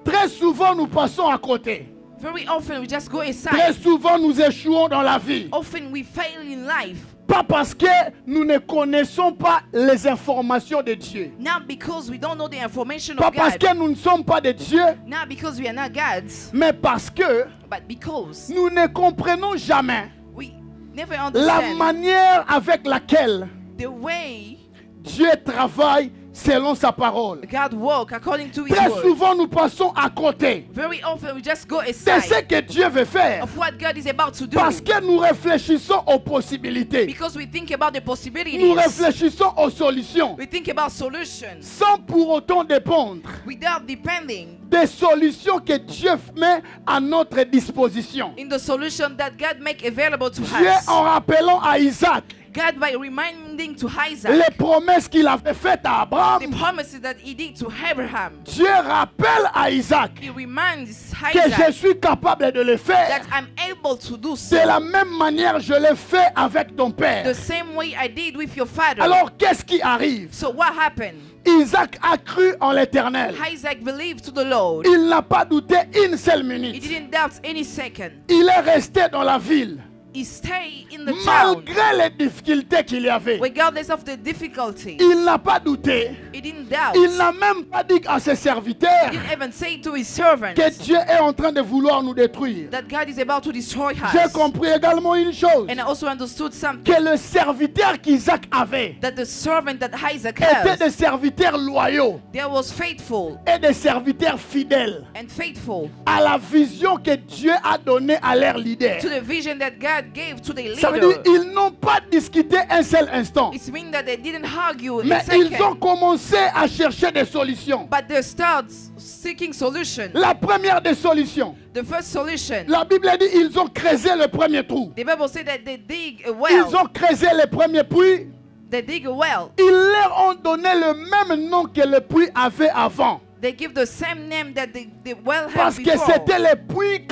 Très souvent, nous passons à côté. Very often we just go Très aside. souvent, nous échouons dans la vie. Often we fail in life. Pas parce que nous ne connaissons pas les informations de Dieu. Not because we don't know the information Pas of parce God. que nous ne sommes pas de Dieu, Not because we are not gods. mais parce que But because nous ne comprenons jamais we never la understand manière avec laquelle the way Dieu travaille selon sa parole. God works according to His Très word. souvent, nous passons à côté. Very often we just go C'est ce aside que Dieu veut faire. of what God is about to do. Parce que nous réfléchissons aux possibilités. Because we think about the Nous possibilities. réfléchissons aux solutions. We think about solutions Sans pour autant dépendre without depending des solutions que Dieu met à notre disposition. in the solution that God make available to Dieu, us. en rappelant à Isaac God by reminding to Isaac les promesses qu'il avait faites à the Abraham, promises that He did to Abraham. Dieu rappelle à Isaac He reminds que je Isaac suis capable de le faire. that I'm able to do so De la même manière, je l'ai fait avec ton the père. same way I did with your father. Alors, qu'est-ce qui arrive? So what happened? Isaac a cru en l'Éternel. Isaac believed to the Lord. Il n'a pas douté une seule He minute. didn't doubt any second. Il est resté dans la ville. He stayed in the town Malgré les difficultés qu'il y avait. regardless of the difficulty. Il n'a pas douté. He didn't doubt. Il n'a même pas dit à ses serviteurs He didn't even say to his servants que Dieu est en train de vouloir nous détruire. that God is about to destroy J'ai us. compris également une chose. And I also understood something, Que le serviteur qu'Isaac avait that the servant that Isaac était has, des serviteurs loyaux there was faithful et des serviteurs fidèles and faithful à la vision que Dieu a donnée à leur leader. to the vision that God gave to the Ça veut dire leader. qu'ils n'ont pas discuté un seul instant, It means that they didn't argue mais a ils ont second, commencé à chercher des solutions. but they start seeking solution. La première des solutions, The first solution, la Bible dit ils ont creusé le premier trou. the Bible said that they dig a Ils well. ont creusé le premier puits. They dig a well. Ils leur ont donné le même nom que le puits avait avant. They give the same name that the well had Parce que before. c'était le puits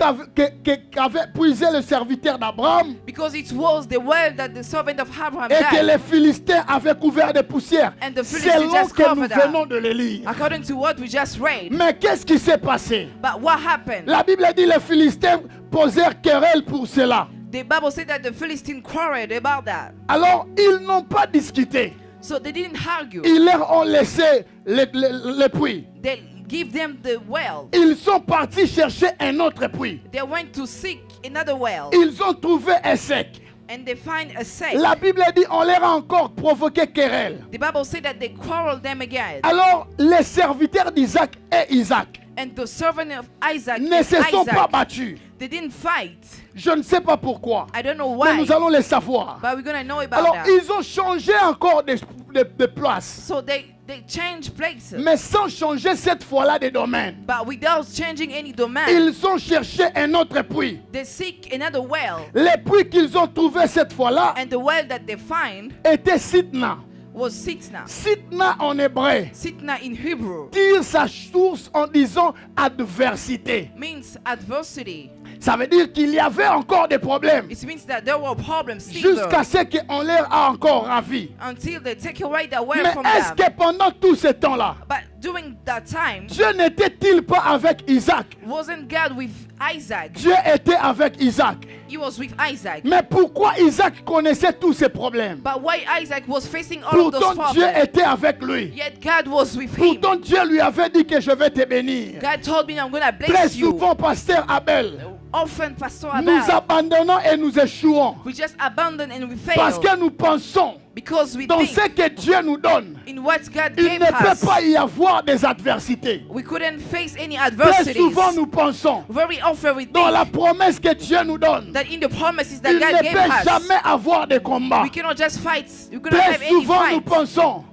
qu'avait puisé le serviteur d'Abraham Because it was the well that the servant of Abraham et que died. les Philistins avaient couvert de poussière. And the Philistines Selon just que nous covered that. venons de le lire. According to what we just read. Mais qu'est-ce qui s'est passé? But what happened? La Bible dit les Philistins posèrent querelle pour cela. The Bible said that the Philistines quarreled about that. Alors, ils n'ont pas discuté. So they didn't argue. Ils leur ont laissé le puits. They give them the well. Ils sont partis chercher un autre puits. They went to seek another well. Ils ont trouvé un sec. And they find a sec. La Bible dit on leur a encore provoqué querelle. The Bible said that they quarreled them again. Alors, les serviteurs d'Isaac et Isaac And the servant of Isaac ne and se sont pas Isaac, battus. they didn't fight. Je ne sais pas pourquoi, I don't know mais why. nous allons le savoir. But we're going to know about Alors, that. ils ont changé encore de place, So they changed places. mais sans changer cette fois-là de domaine. But without changing any domain. Ils ont cherché un autre puits. They seek another well. Le puits qu'ils ont trouvé cette fois-là And the well that they find était Sitna. was Sitna. Sitna en hébreu Sitna in Hebrew tire sa source en disant adversité. means adversity. Ça veut dire qu'il y avait encore des problèmes. It means that there were problems still Jusqu'à ce qu'on leur a encore ravi. until they take away the word Mais from est-ce them. que pendant tout ce temps-là, But during that time, Dieu n'était-il pas avec Isaac? wasn't God with Isaac? Dieu était avec Isaac. He was with Isaac. Mais pourquoi Isaac connaissait tous ces problèmes? But why Isaac was facing all of those Pourtant Dieu problems? était avec lui. Yet God was with him. Pourtant Dieu lui avait dit que je vais te bénir. God told me I'm going to Très bless you. souvent, pasteur Abel, Often, Pastor nous Abel, abandonnons et nous échouons. we just abandon and we Parce fail que nous pensons because we dans think ce que Dieu nous donne, in what God il gave ne peut us. pas y avoir des adversités. We couldn't face any Très adversities. souvent nous pensons Very often we dans think la promesse que Dieu nous donne, that in the promises il that ne God gave peut us, jamais avoir de combat. we cannot just fight. We cannot have Très any souvent nous fight. pensons,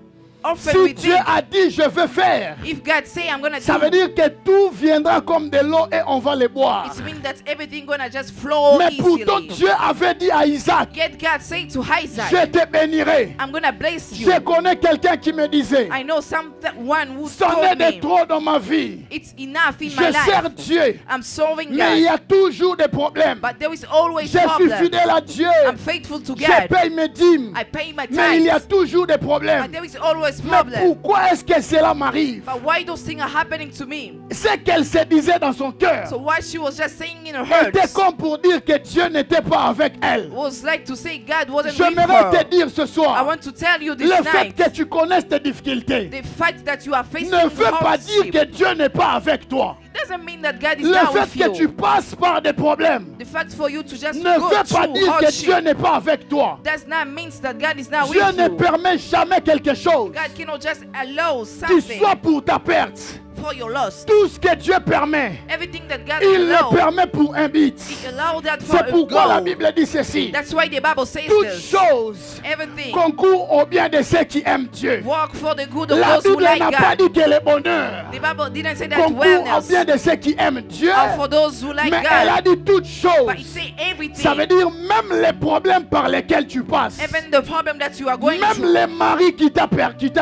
Often we si Dieu think a dit je vais faire, if God say I'm gonna ça veut do, dire que tout viendra comme de l'eau et on va le boire. it means that everything gonna just flow Mais pourtant easily. Dieu avait dit à Isaac, Yet God said to je Isaac, te bénirai. I'm gonna bless you. Je connais quelqu'un qui me disait, I know someone who c'en told est de me trop dans ma vie. it's enough in my Je sers life. Dieu, I'm serving mais il y God, a toujours des problèmes. but there is always Je suis problem. fidèle à Dieu. I'm faithful to Je God. paye mes dîmes. I pay my Mais il y a tithes, toujours des but problèmes. there is always Mais problem. pourquoi est-ce que cela m'arrive? But why those things are happening to me? Ce qu'elle se disait dans son cœur So why she was just saying in her heart était comme pour dire que Dieu n'était pas avec elle. was like to say God wasn't with J'aimerais te her. dire ce I soir, want to tell you this le fait night, que tu connaisses tes difficultés the fact that you are facing ne veut pas dire hardship que Dieu n'est pas avec toi. doesn't mean that God is Le not fait with que tu you. passes par des problèmes The fact for you to just ne go veut pas through dire que Dieu hardship n'est pas avec toi. does not mean that God is not Dieu with ne you. permet jamais quelque chose God cannot just allow qui something soit pour ta perte. for your loss. Tout ce que Dieu permet, Everything that God il le allows, permet pour un but. He allowed that for C'est a pourquoi la goal. Bible dit ceci. That's why the Bible says Toutes this. choses Everything concourent au bien de ceux qui aiment Dieu. work for the good of La those who Bible like n'a pas God. dit que le bonheur The Bible didn't say that concourt au wellness bien de ceux qui aiment Dieu, are for those who like mais elle a God. dit toutes choses. But it say Ça veut everything. dire même les problèmes par lesquels tu passes, Even the problem that you are going même through. les maris qui t'a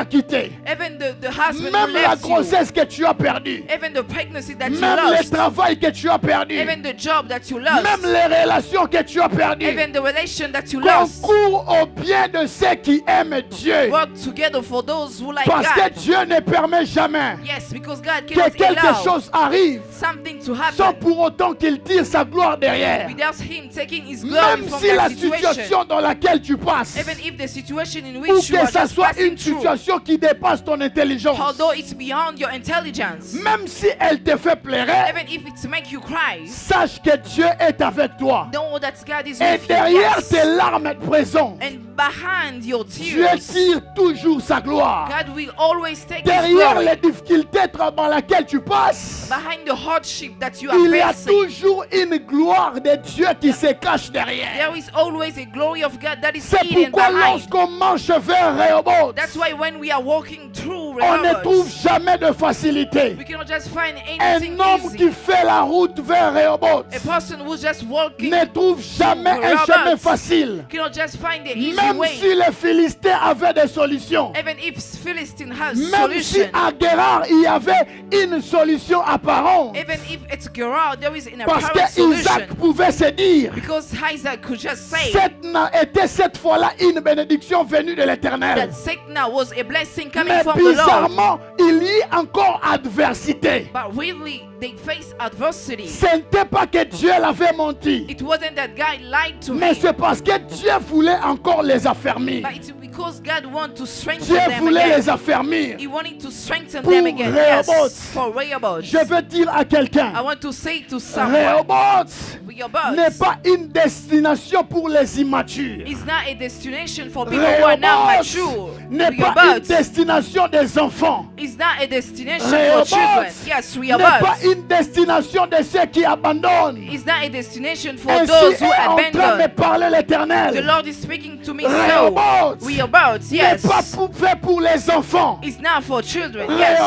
quitté, Even the husband who même la left you. grossesse que tu as perdue, Even the pregnancy that you même le lost. travail que tu as perdu, Even the job that you lost. même les relations que tu as perdues, Even the relation that you lost. concourent au bien de ceux qui aiment Dieu. Work together for those who like Parce que God. Dieu ne permet jamais Yes, because God que cannot quelque allow chose arrive something to sans happen pour autant qu'il tire sa gloire derrière. without Him taking His glory Même from si that la situation. situation dans laquelle tu passes, Even if the situation in ou which you que are ça just soit passing une through, situation qui dépasse ton intelligence, although it's beyond your intelligence, même si elle te fait pleurer, even if it make you cry, sache que Dieu est avec toi. know that God is Et with you. derrière Yes. tes larmes présentes, And behind your Dieu tears, tire toujours sa gloire. God will always take His Derrière glory. les difficultés dans lesquelles tu passes, Behind the hardship that you are il y a facing, toujours une gloire de Dieu qui se cache derrière. there is always a glory of God that is C'est hidden pourquoi behind. lorsqu'on marche vers Rehoboth, That's why when we are walking through on ne trouve Rehoboth, jamais de facilité. we cannot just find anything Un homme qui easy. fait la route vers Rehoboth A person who's just walking ne trouve jamais un Rehoboth chemin facile. cannot just find the easy Même way. si les Philistins avaient des solutions, Even if Philistine has même si solution, à Guérard il y avait une solution apparente, even if it's Gerar, there is an parce apparent que Isaac solution. pouvait se dire, Because Isaac could just say était cette fois-là une bénédiction venue de l'Éternel. that Satan was a blessing coming Mais from the Lord. bizarrement, il y a encore adversité. But really, they face adversity. Ce n'était pas que Dieu l'avait menti, It wasn't that God lied to mais him, c'est parce que Dieu voulait encore les affermir. but it's because God wanted to strengthen Dieu them voulait again. les affermir. He wanted to strengthen Pour them again. Rehoboth. Yes, for Rehoboth. Je veux dire à I quelqu'un, want to say to someone, Rehoboth Rehoboth n'est pas une destination pour les immatures. is not a destination for people who are not mature. Rehoboth n'est pas une Rehoboth destination des enfants. is not a destination for children. Rehoboth Yes, n'est pas Rehoboth une destination de ceux qui abandonnent. is not a destination for Ainsi those who est en train de me abandon. parler The l'Éternel. Lord is speaking to me, so Rehoboth Rehoboth, yes. N'est pas fait pour les enfants. It's not for children. Yes.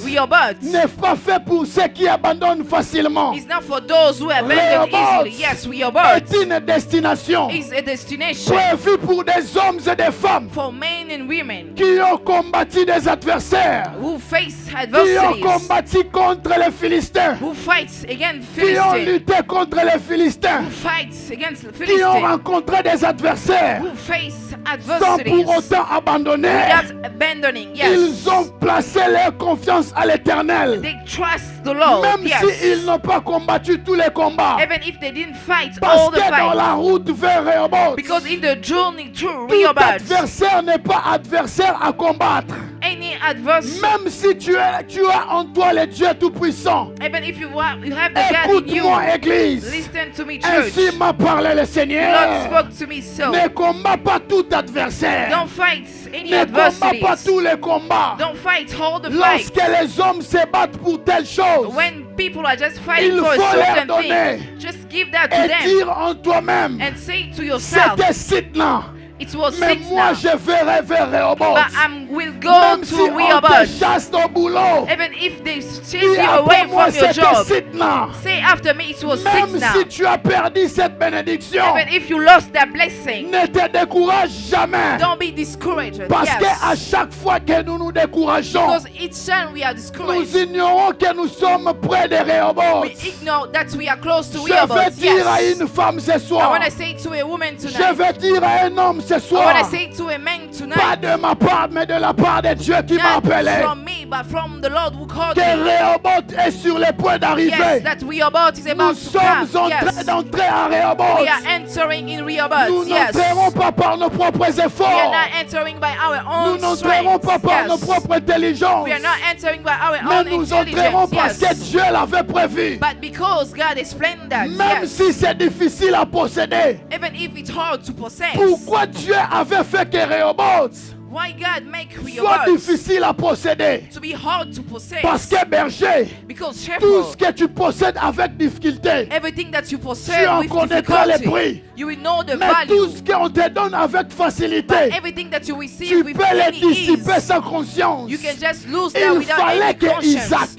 Rehoboth n'est pas fait pour ceux qui abandonnent facilement. It's not for those who abandon easily. Yes, Rehoboth est une destination is a destination prévue pour des hommes et des femmes for men and women qui ont combattu des adversaires, who face qui ont adversities, combattu contre les Philistins, who fights against qui ont Philistines, lutté contre les Philistins, who fights against qui ont Philistines, rencontré des adversaires who face sans adversities pour autant abandonner. without abandoning. Yes, Ils ont placé leur confiance à l'Éternel. they trust the Lord. Même Yes, s'ils n'ont pas combattu tous les combats. even if they didn't fight all Parce the que dans fights, la route vers Rehoboth, because in the journey to tout Rehoboth, adversaire n'est pas adversaire à combattre. any adverse, Même si tu as en toi le Dieu Tout-Puissant. even if you have the God in you, Écoute-moi, Église. listen to me, church. Ainsi m'a parlé le The Lord Seigneur. spoke to me so. Ne combat pas tout adversaire. Don't fight any Ne combat pas adversities. tous les combats. Don't fight all the fights. Lorsque les hommes se battent pour telle chose, When people are just fighting Il for a faut leur certain donner. thing, just give that to et them dire en toi-même, and say to yourself, c'était Sidna. it was Mais six moi, now, je verrai vers Rehoboth. but I will go Même to si on te Rehoboth. chasse au boulot, Even if they chase dis you après away moi, from your c'était job, Sidna. say after me, it was six Même now. si tu as perdu cette bénédiction, Even if you lost that blessing, ne te décourage jamais. don't be discouraged. Parce qu'à Yes. chaque fois que nous nous décourageons, Because each time we are nous discouraged, ignorons que nous sommes près de we Rehoboth. ignore that we are close to Je vais Rehoboth. dire à Yes. une femme ce I soir. want to say to a woman Je tonight. vais dire à un homme ce I soir. want to say to a man Pas tonight. de ma part, mais de la part de Dieu qui m'a Not appelé. from me, but from the Lord who called Que me. Rehoboth est sur le point Yes, d'arriver. that Rehoboth is Nous about to sommes come. en train Yes. d'entrer à We Rehoboth. are entering in Nous Rehoboth. Yes. n'entrerons pas par nos propres We are efforts. not entering by our Nous own n'entrerons pas strength. par nos Yes. propres intelligences. We are not entering by our Mais own nous entrerons intelligence. parce que Yes. Dieu l'avait prévu. But because God explained that, Même yes. si c'est difficile à posséder. Even if it's hard to possess, Pourquoi Dieu avait fait que Rehoboth why God make soit Rehoboth difficile à posséder? to be hard to possess? Parce que berger, Because tout ce shepherd, que tu possèdes avec difficulté, everything that you tu possess en with connaîtras les difficulty, prix. you will know the Mais value. tout ce qu'on te donne avec facilité, But everything that you receive tu with peux les any dissiper ease, sans conscience. you can just lose that Il without fallait any que conscience. Isaac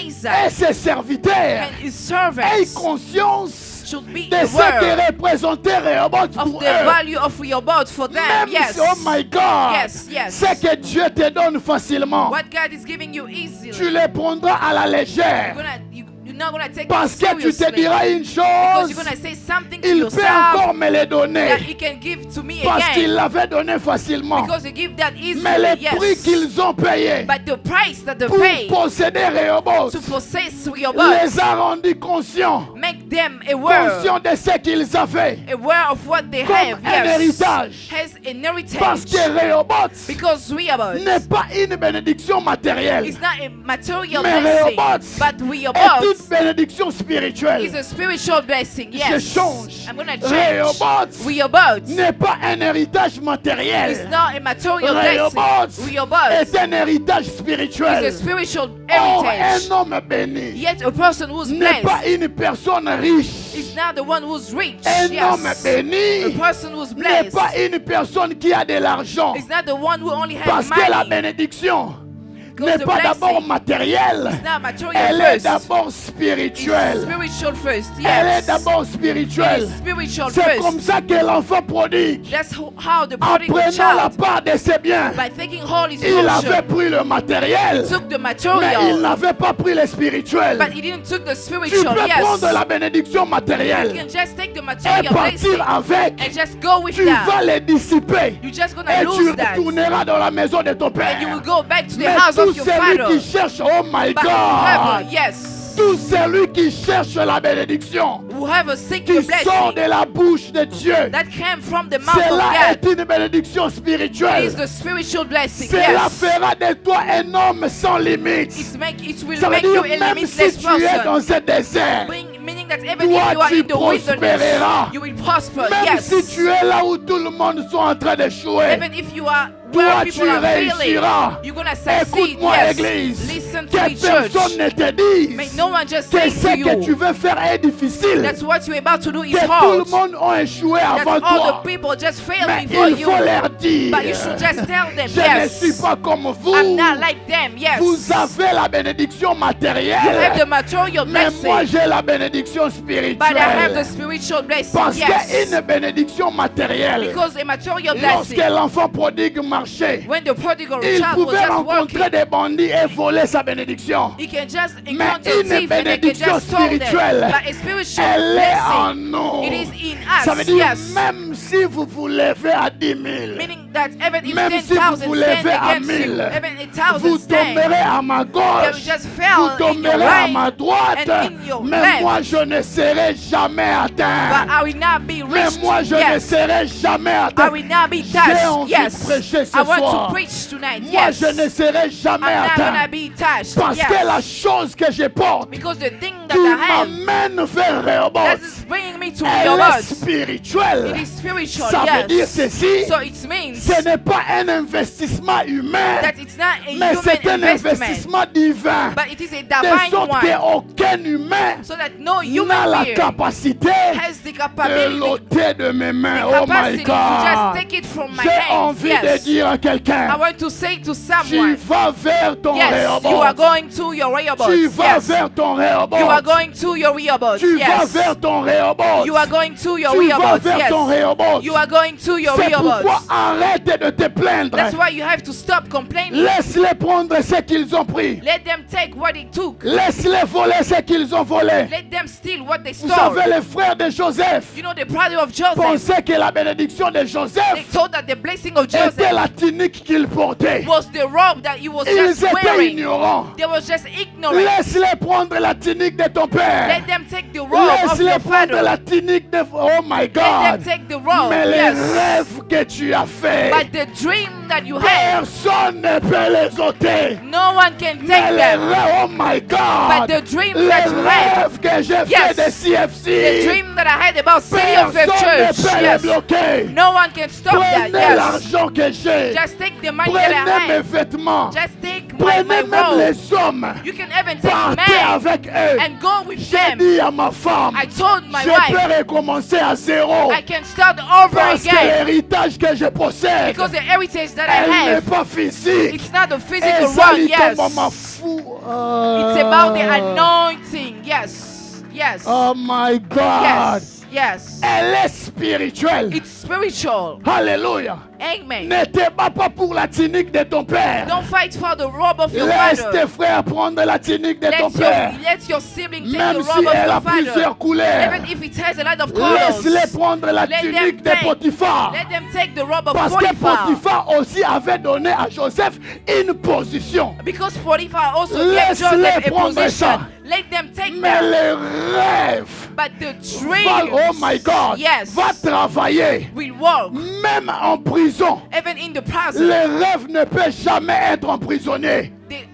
et Isaac ses serviteurs and his aient servants conscience should be de ce que aware représentait Rehoboth of pour the eux. value of Rehoboth for them. Même Yes. si, oh my God, Yes, yes. ce que Dieu te donne facilement, What God is giving you easily, tu le prendras à la légère. you're not gonna take Parce it que tu te seriously. diras une Because chose, you're gonna say something to il peut yourself encore me le that donner. He can give to me Parce qu'il again. l'avait donné facilement. Because you give that easily. Mais le prix Yes. qu'ils ont payé But the price that they pour pay posséder Rehoboth to possess Rehoboth les a rendus conscients, make them aware de ce qu'ils avaient of what they comme have. un Yes. héritage. Has an Parce heritage. que Rehoboth Because Rehoboth n'est pas une bénédiction matérielle, is not a material mais blessing, Rehoboth but est une Rehoboth bénédiction spirituelle. is a spiritual blessing. Je Yes. change. I'm gonna change. Rehoboth Rehoboth n'est pas un héritage is matériel. not a material blessing. Rehoboth Rehoboth est un héritage is a spirituel. spiritual Or, heritage. un homme béni Yet a person who's n'est pas blessed une personne riche. is not the one who's rich. Un homme Yes. béni A person who's n'est blessed pas une personne qui a de l'argent. is not the one who only has Parce que la money. bénédiction Because n'est the pas d'abord blessing matérielle. is not material Elle est first. d'abord It's spirituelle. spiritual first. Elle est Yes. d'abord It spirituelle. is spiritual C'est comme first. ça que l'enfant prodigue, That's how the en prodigal prenant la child, part de ses biens, by taking hold his il avait portion, pris le matériel, took the mais il material, n'avait pas pris le spirituel. but he didn't took the Tu spiritual. peux Yes. prendre la bénédiction You matérielle can just take the et material blessing partir avec. and just go with Tu vas that. les dissiper You're just gonna et tu lose that. retourneras dans la maison de ton And you will père. go back to the Mais house tout of your celui father. qui cherche, oh my But whoever, God, yes, tout celui qui cherche la bénédiction, whoever seek qui the sort blessing de la bouche de Dieu, that came from the mouth of cela God est une bénédiction is spirituelle. the spiritual blessing. Cela Yes. fera de toi un homme sans limite. It will Ça veut make you dire, a même limitless si tu es person. dans ce désert, Meaning that even toi, if you are tu in the wilderness, prospéreras. you will prosper. même Yes. si tu es là où tout le monde sont en train d'échouer, Even if you are toi, where tu people are failing, réussiras. you're gonna succeed. Écoute-moi, Yes. Église. Listen free church. Personne ne te dise May no one just que say ce to que you tu veux faire est difficile. that what you're about to do is Que tout hard. le monde a échoué That avant all toi. the people just failed Mais before il you. faut leur dire, But you should just tell them, je ne suis yes, pas comme vous. I'm not like them. Yes, Vous avez la bénédiction you have the matérielle, material mais moi blessing, j'ai la bénédiction but I have the spirituelle. spiritual blessing. Parce Yes, qu'une bénédiction matérielle, because a material lorsque blessing, l'enfant prodigue marchait, when the prodigal il child was pouvait just rencontrer working, des bandits et voler sa bénédiction. he can just Mais encounter une thief and they can bénédiction just stole them. spirituelle, But a spiritual elle est en blessing, nous. it is in Ça veut us. dire, Yes, même si vous vous levez à 10 000, meaning that even if même si 10,000 vous vous levez stand à against you, 1000, even vous 1,000 stand, tomberez à ma they gauche, will just vous fell in your tomberez à ma right, droite, and in your mais left. moi je ne serai jamais but atteint. I will not be Mais reached. moi je ne Yes, serai jamais I atteint. will not be J'ai touched. envie Yes, de prêcher ce I want soir. to preach tonight. Moi Yes, je ne serai I'm jamais not gonna atteint. be touched. Parce que la Yes, chose que je porte because the thing that qui I have m'amène vers that Rehoboth, is bringing me to elle your est words, spirituelle. it is spiritual. Ça veut dire Yes, ceci, so it means ce n'est pas un investissement humain, that it's not a mais c'est un human investment, investissement divin. but it is a De divine sorte one, qu'aucun humain so that no n'a human la being capacité has the de capability, l'ôter de mes mains. the Oh my capacity to just God. take it from my J'ai hands. envie de Yes, dire à I quelqu'un, want to say to tu someone, vas vers ton yes, you are Rehoboth. going to your Rehoboth. Tu vas Yes, vers ton you are Rehoboth. going to your Rehoboth. Tu vas Yes, vers ton Rehoboth. you are going to your Tu vas Rehoboth. vers ton Yes, Rehoboth. you are going to your C'est pourquoi Rehoboth. arrête de te plaindre. That's why you have to stop complaining. Laisse-les prendre ce qu'ils ont pris. Let them take what they took. Laisse-les voler ce qu'ils ont volé. Let them steal what they Vous stole. savez, les frères de Joseph You know, the brother of Joseph, pensaient que la bénédiction de they Joseph told that the blessing of était Joseph la tunique qu'il portait. was the robe that he was Ils just étaient wearing. ignorants. They was just ignorant. Laisse-les prendre la tunique de ton père. Let them take the robe of Laisse-les your prendre father. la tunique de... Oh my Let them God. take the robe. Mais les Yes. rêves que tu as faits, But the dream that you had, personne ne peut les ôter. no one can Mais take les them. rêves, oh my But God. the dream Les that you had, rêves que j'ai Yes. fait de CFC, the dream that I had about City of the personne ne Church, peut les yes, bloquer. no one can stop that. Prenez Yes, l'argent que j'ai. just take the money that Prenez I mes have. vêtements. Just take Prenez my même robe. les sommes. You can even take Partez men avec eux. and go with J'ai them. dit à ma femme, I told my je wife, peux recommencer à zéro. I can start over Parce que again l'héritage que je possède, because the heritage that I elle n'est have, pas physique. it's not a Et physical ça one. lui Yes, tombe à ma fou. it's about the anointing. Yes, yes, Oh my God. yes, yes. Elle est spirituelle. It's spiritual. Alléluia. Amen. Ne te bats pas pour la tunique de ton père. Don't fight for the robe of your Laisse father. tes frères prendre la tunique de ton Let père. your sibling take Même the si robe of elle a your father. plusieurs couleurs. Even if it has a lot of colors. Laisse-les prendre la Let them tunique de take- Potiphar. Let them take the robe of Parce que Potiphar. Potiphar aussi avait donné à Joseph une position. Because Potiphar also gave Laisse-les Joseph a prendre position. ça. Let them take Mais them. les rêves, But the va, dreams, oh my God, yes, va travailler. will work. Même en prison, Even in the prison, les rêves ne peuvent jamais être emprisonnés.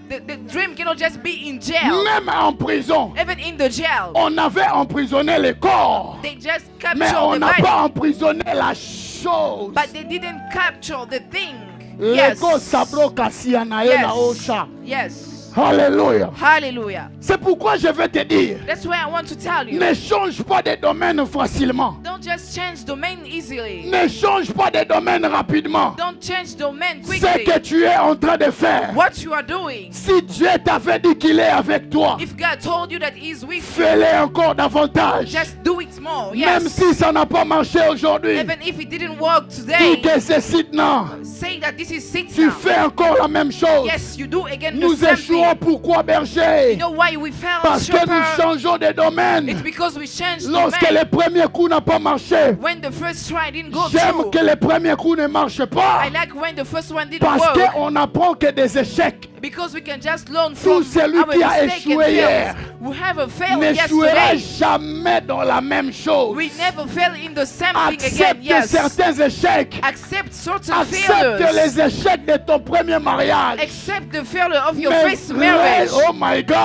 the dream cannot just be in jail. Même en prison, Even in the jail, on avait emprisonné le corps, they just mais capture on the n'a body. pas emprisonné la chose. But they didn't capture the thing. Lego sabro kasianae Yes. la osha. Yes. Alléluia. Hallelujah. C'est pourquoi je vais te dire, That's why I want to tell you. ne change pas de domaine facilement. Don't just change domain easily. Ne change pas de domaine rapidement. Don't change domain Ce quickly. que tu es en train de faire, What you are doing. si Dieu t'avait dit qu'il est avec toi, If God told you that He's with you, fais-le encore davantage. just do it more. Même Yes. si ça n'a pas marché aujourd'hui, Even if it didn't work dis today, que c'est maintenant. say that this is six Tu now. fais encore la même chose. Yes, you do again the Nous same échouons thing. pourquoi, berger? You know why we fell, Parce que nous shepherd? changeons de domaine. It's because we changed Lorsque domain. le premier coup n'a pas marché, When the first try didn't go j'aime through, que le premier coup ne marche pas. I like when the first one didn't Parce work. qu'on n'apprend que des échecs. Because we can just learn from celui our qui a mistake and échoué hier fails. We have a fail N'échouera yesterday. jamais dans la même chose. We never fail in the same thing again. Accepte Yes. certains échecs. Accept certain Accepte failures. les échecs de ton premier mariage. Accept the failure of your Mais first marriage. oh my God.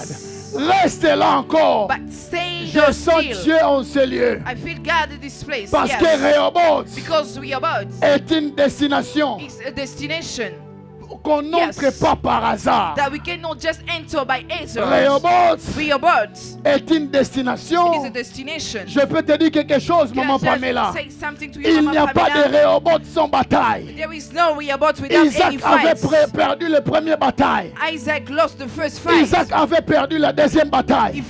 Yes. Reste là encore. But stay Je there sens still. Dieu en ce lieu. I feel God in this place. Parce yes. que Rehoboth Because we are about est une destination it's a destination qu'on n'entre pas par hasard. That we cannot just enter by hazard. Rehoboth est une destination. It is a destination. Je peux te dire quelque chose, maman Pamela. Il n'y a pas de Rehoboth sans bataille. There is no Rehoboth without Isaac any fight. avait perdu la première bataille. Isaac lost the first fight. Isaac avait perdu la deuxième bataille.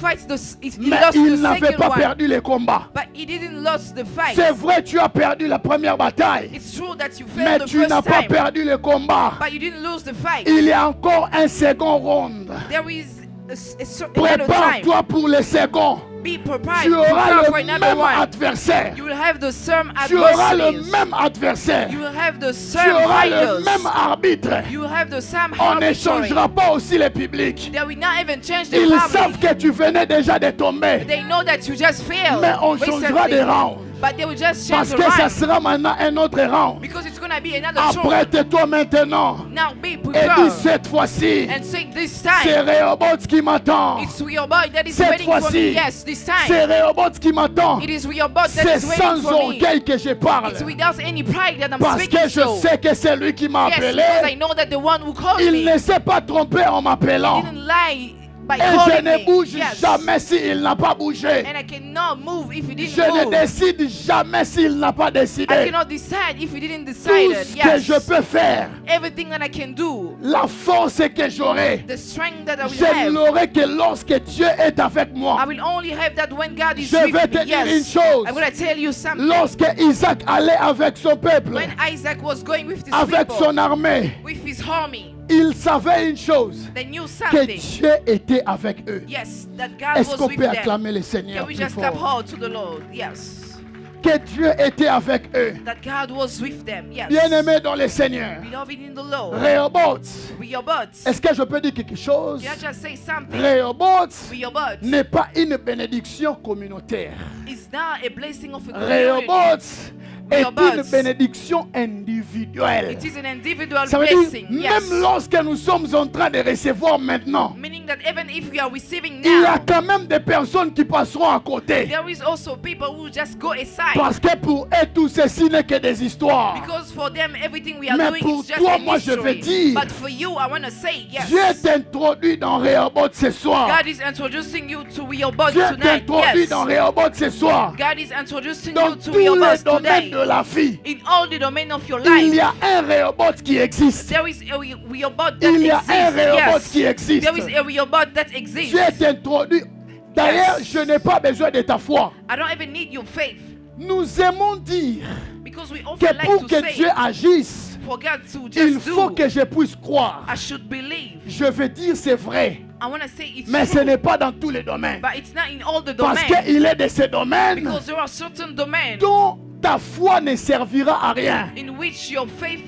Mais il n'avait pas perdu les combats. But he didn't lose the fight. C'est vrai, tu as perdu la première bataille. It's true that you Mais failed the tu first n'as pas time. perdu le combat. But you didn't lose the fight. Il y a encore un second round. There is another time. Prépare-toi pour le second. Be prepared. Tu auras for le another même one. adversaire. You will have the same Tu auras le adversaries. même adversaire. You will have the Tu same auras le fighters. même arbitre. You will have the same On arbitrary. n'échangera pas aussi les publics. They will not even change the Ils public. savent que tu venais déjà de tomber. They know that you just failed. Mais on changera recently. de round. But they will just change Parce the que ça round. sera maintenant un autre round. Because it's going to be another turn. Apprête-toi maintenant. Now be Et dis prepared. cette fois-ci, And say this c'est time. Rehoboth qui m'attend. It's Rehoboth that is Cette waiting for me. fois-ci, Yes, this c'est time. Rehoboth qui m'attend. It is Rehoboth that C'est is waiting sans for me. orgueil que je parle. It's without any pride that I'm Parce speaking que je so. sais que c'est lui qui m'a Yes, appelé. because I know that the one who called Il me ne s'est pas trompé en m'appelant. didn't lie by Et je calling ne me. bouge Yes. jamais s'il n'a pas bougé. And I cannot move if he Je didn't ne move. décide jamais s'il n'a pas I décidé. cannot decide if he didn't Tout decide. ce que je peux faire, Everything that I can do, la force que j'aurai, the strength that I will je ne have, l'aurai que lorsque Dieu est avec moi. I will only have that when God is Je with vais me. te dire une Yes. chose. I'm going to tell you something. Lorsque Isaac allait avec son peuple, When Isaac was going with his avec people, son armée, with his army, il savait une chose, they knew que something. Dieu était avec eux. Yes, that God Est-ce was qu'on with peut them. acclamer le Seigneur Can we plus just clap fort? hard to the Lord? Yes. Que Dieu était avec eux. That God was with them. Yes. Bien-aimés dans le Seigneur, Beloved in the Lord. Rehoboth, Rehoboth. est-ce que je peux dire quelque chose? Can I just say something? Rehoboth Rehoboth n'est pas une bénédiction communautaire. is not a blessing of a community. Rehoboth est Rehoboth. une bénédiction individuelle. It is an individual Ça veut dire, blessing. même Yes. lorsque nous sommes en train de recevoir maintenant, Meaning that even if we are receiving il y a now, quand même des personnes qui passeront à côté. there is also people who just go aside. Parce que pour eux, tout ceci n'est que des histoires. Because for them, everything we are Mais doing pour is just toi, a moi, je veux history. dire, But for you, I want to say, yes. Dieu t'introduit dans Rehoboth ce soir. God is introducing you to Rehoboth Dieu tonight. t'introduit Yes. dans Rehoboth ce soir. God is introducing Dans you to tous les Rehoboth domaines today. de la vie, In all the domain of your il y life, a un Rehoboth qui existe. there is a Rehoboth that Il y a un exists. Rehoboth qui Yes. existe. There is a Rehoboth that exists. Dieu t'introduit. D'ailleurs, Yes. je n'ai pas besoin de ta foi. I don't even need your faith. Nous aimons dire Because we que often like pour to que say, Dieu agisse, for God to il just faut do, que je puisse croire. I should believe. Je veux dire c'est vrai, I want to say it's mais ce true, n'est pas dans tous les domaines. but it's not in all the Parce domains. qu'il est de ces domaines Because there are certain domains dont ta foi ne servira à rien. in which your faith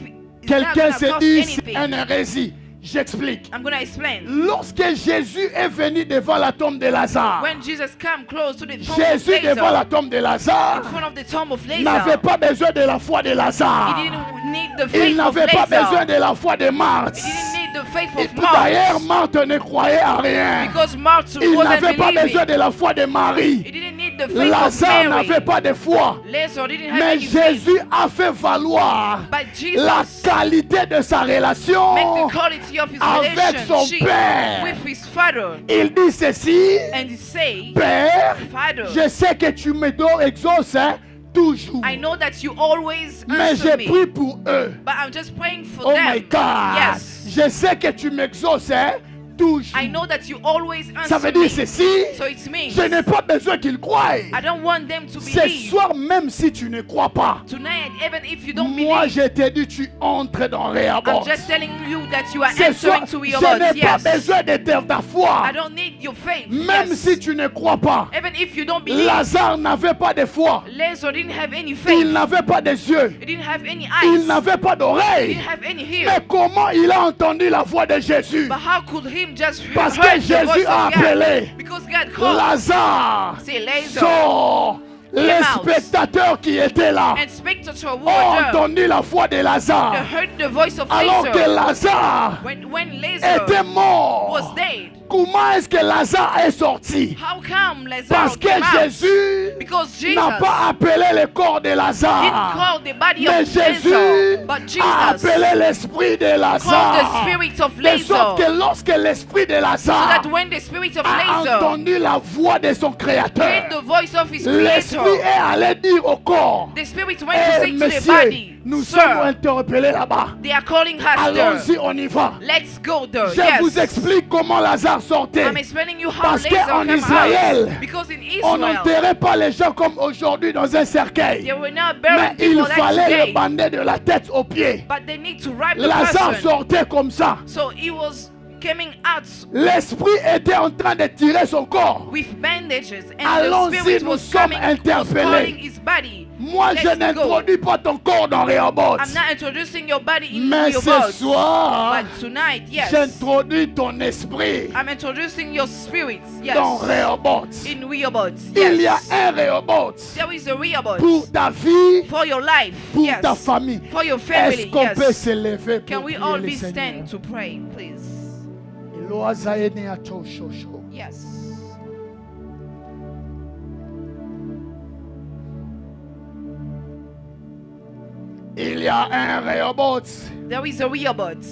is not Quelqu'un going se to cost dit c'est anything. une hérésie. J'explique. I'm going to explain. Lorsque Jésus est venu devant la tombe de Lazare, When Jesus came close to the tomb Jésus of devant la Lazarus, tombe de in Lazare front of the tomb of n'avait Lazarus, pas besoin de la foi de he Lazare. didn't need the Il faith of n'avait pas besoin Lazarus. de la foi de Marthe. He didn't need the faith Et of d'ailleurs, Mark. Marthe ne croyait à rien. Because Mark Il wasn't n'avait pas besoin believing. de la foi de Marie. He didn't need the faith of Lazare Mary. n'avait pas de foi. Lazarus didn't have Mais any faith. Jésus a fait valoir But la Jesus qualité de sa relation make the quality of his avec son relationship Père. with his father. Il dit ceci, And he say, Père, Father, je sais que tu me donnes exauce toujours. I know that you always Mais answer je me, prie pour eux. but I'm just praying for Oh them. my God. Yes. Je sais que tu m'exauces toujours. I know that you always Ça answer veut dire me. ceci. So it means Je n'ai pas besoin qu'ils croient. I don't want them to Ce believe. soir, même si tu ne crois pas, Tonight, even if you don't moi believe, je t'ai dit tu entres dans I'm Rehoboth. just telling you that you are Ce soir, entering to je Rehoboth. n'ai pas Yes. besoin de ta foi. I don't need your faith. Même Yes. si tu ne crois pas. Even if you don't believe, Lazare n'avait pas de foi. Lazarus didn't have any Il faith. n'avait pas de yeux. He didn't have any Il eyes. n'avait pas He d'oreilles. didn't have any Mais ear. comment il a entendu la voix de Jésus? But how could him just Parce que heard the Jésus voice a of God? appelé Because God called. Lazare, Say Lazarus. sort. Les out. spectateurs qui étaient là And spectator who ont were there, entendu la voix de they Lazare. heard the voice of Alors que Lazarus. Lazare When Lazarus était mort. was dead, Comment est-ce que Lazare est sorti? how come Lazarus Parce que came out? Jésus n'a pas appelé le corps de Lazare. Mais Jésus a appelé l'esprit de Lazare. De sorte que lorsque l'esprit de Lazare a entendu la voix de son Créateur, l'esprit est allé dire au corps, monsieur, nous sommes interpellés là-bas. Allons-y, on y va. Je vous explique comment Lazare sortait. Parce qu'en Israël, on n'enterrait pas les gens comme aujourd'hui dans un cercueil. Mais il fallait le bander de la tête aux pieds. Lazare sortait comme ça. L'esprit était en train de tirer son corps. Allons-y, nous sommes interpellés. Moi, je n'introduis pas ton corps dans Rehoboth. Mais ce soir, j'introduis ton esprit dans Rehoboth. Il y a un Rehoboth pour ta vie, pour ta famille. Est-ce qu'on peut se lever pour prier le Seigneur? Yes. Il y a un Rehoboth. There is a Rehoboth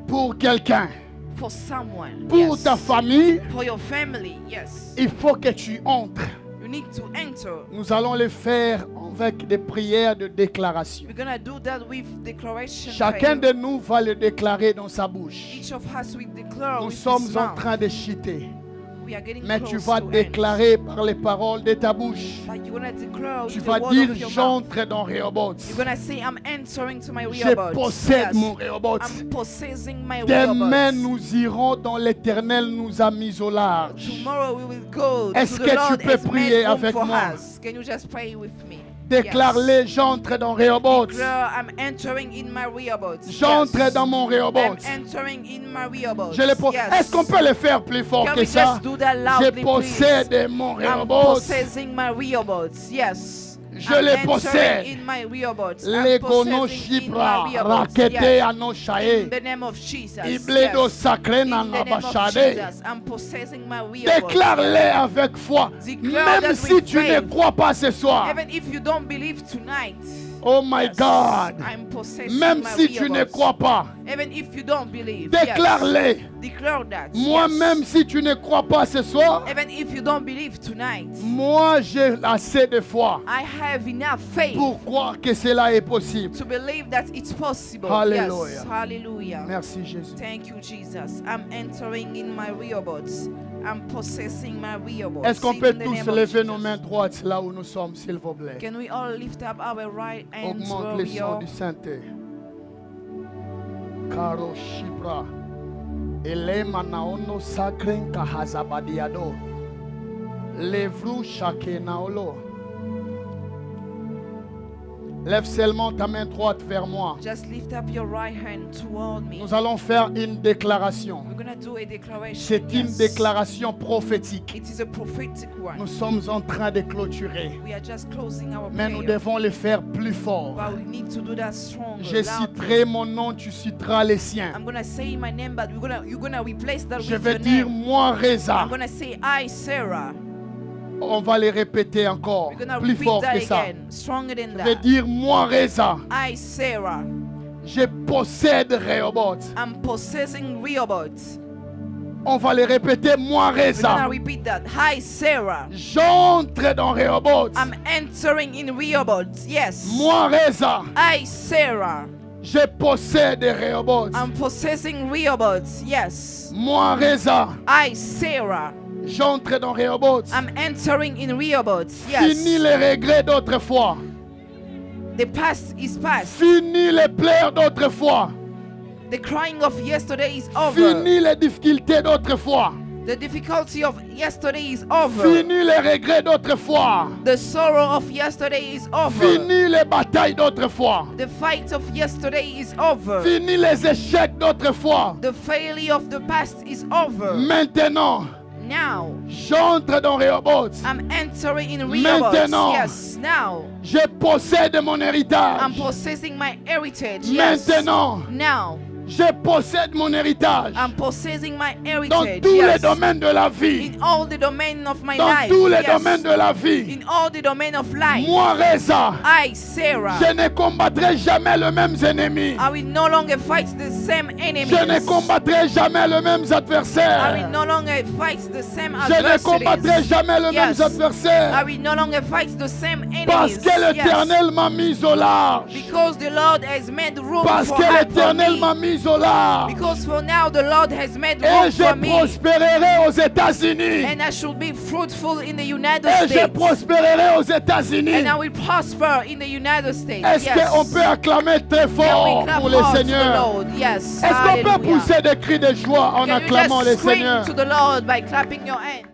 Pour quelqu'un. for someone. Pour ta famille. For your family, yes. Il faut que tu entres. You need to enter. Nous allons le faire avec des prières de déclaration. We're gonna do that with declaration. Chacun de nous va le déclarer dans sa bouche. Each of us will declare Nous with sommes his en mouth. train de chuter. We are getting Mais close tu vas to déclarer par les paroles de ta bouche. end. But you're gonna declare with Tu the vas word dire of your mouth. j'entre dans Rehoboth. You're gonna say I'm entering to my Je Rehoboth. possède Yes. mon Rehoboth. I'm possessing my Demain Rehoboth. nous irons dans l'Éternel nous a mis au large. Tomorrow we will go Est-ce to que the tu Lord peux has prier made home avec for moi? us. Can you just pray with me? Déclare-les, j'entre dans Rehoboth. Declare, I'm entering in my Rehoboth. J'entre Yes. dans mon I'm Rehoboth. entering in my Rehoboth. Je le Yes. Est-ce qu'on peut le faire plus fort Can que we ça? just do that Je loudly, possède please? mon I'm Rehoboth. possessing my Rehoboth. Yes. Je I'm le entering possède. in my Rehoboth. Les I'm gono possessing in shibra, my Rehoboth. rakete Yes. In anoshae, the name of Jesus. ibledo Yes. sacré In na the name of nabashade. Jesus, I'm possessing my Rehoboth. Déclare-les avec foi. Declare Même that si with tu ne faith. crois pas ce soir. Even if you don't believe tonight. Oh my Yes, God. I'm possessing Même my si tu ne Rehoboth. crois pas. Even if you don't believe. Déclare-les. Yes. Declare that. Moi-même, Yes. si tu ne crois pas ce soir, Even if you don't believe tonight. moi j'ai assez de foi I have enough faith pour croire que cela est possible. to believe that it's possible. Hallelujah. Yes. Hallelujah. Merci Jésus. Thank you, Jesus. I'm entering in my Rehoboth. I'm possessing my Rehoboth. Est-ce qu'on In peut the tous name of lever Jesus. nos mains droites là où nous sommes, s'il vous plaît? Can we all lift up our right hands Augmente where les we sons are? du Saint-Esprit. Karo Shibra. Elema naono sakren kahazabadiado. Levru shake naolo. Lève seulement ta main droite vers moi. Just lift up your right hand toward me. Nous allons faire une déclaration. We're going to do a declaration. C'est une Yes. déclaration prophétique. It is a prophetic one. Nous sommes en train de clôturer. We are just closing our Mais nous prayer. devons le faire plus fort. But we need to do that stronger. Je citerai mon nom, tu citeras les siens. I'm gonna say my name, but you're gonna replace that Je with vais your dire name. moi Reza. I'm gonna say I, Sarah. On va les répéter encore We're gonna plus repeat fort that que ça. again, stronger than Je vais that. dire moi Reza. I, Sarah. Je possède Rehoboth. I'm possessing Rehoboth. On va les répéter moi We're Reza. gonna repeat that. Hi, Sarah. J'entre dans Rehoboth. I'm entering in Rehoboth. Yes. Moi Reza. I, Sarah. Je possède Rehoboth. I'm possessing Rehoboth. Yes. Moi Reza. I, Sarah. J'entre dans Rehoboth. I'm entering in Rehoboth. Fini Yes. les regrets d'autrefois. The past is past. Fini les pleurs d'autrefois. The crying of yesterday is over. Fini les difficultés d'autrefois. The difficulty of yesterday is over. Fini les regrets d'autrefois. The sorrow of yesterday is over. Fini les batailles d'autrefois. The fight of yesterday is over. Fini les échecs d'autrefois. The failure of the past is over. Maintenant, Now, j'entre dans Rehoboth. I'm entering in Rehoboth. Maintenant. Yes, now. Je possède mon I'm héritage. possessing my heritage. Yes. Maintenant, Now, Je possède mon héritage. I'm possessing my Dans heritage. tous les Yes. domaines de la vie. In all the domain of my Dans life. tous les Yes. domaines de la vie. In all the domain of life. Moi, Reza, I, Sarah, je ne combattrai jamais les mêmes ennemis. I will no longer fight the same enemies. Je ne combattrai jamais les mêmes I will adversaires. no longer fight the same Je ne combattrai adversaries. jamais les mêmes Yes. I adversaires. will no longer fight the same enemies. Parce que l'Éternel m'a mis au large. Because the Lord has made room Parce for que for l'Éternel me. m'a mis au large. Because for now the Lord has made Et room je for me. prospérerai aux États-Unis. And I should be fruitful in the United Et je States. prospérerai aux États-Unis. And I will prosper in the United States. Est-ce Yes. qu'on peut acclamer très Can we fort clap pour le hard to the Seigneur? Lord? Yes. Est-ce qu'on peut Hallelujah. pousser des cris de joie en Can you acclamant le just scream Seigneur? to the Lord by clapping your hands?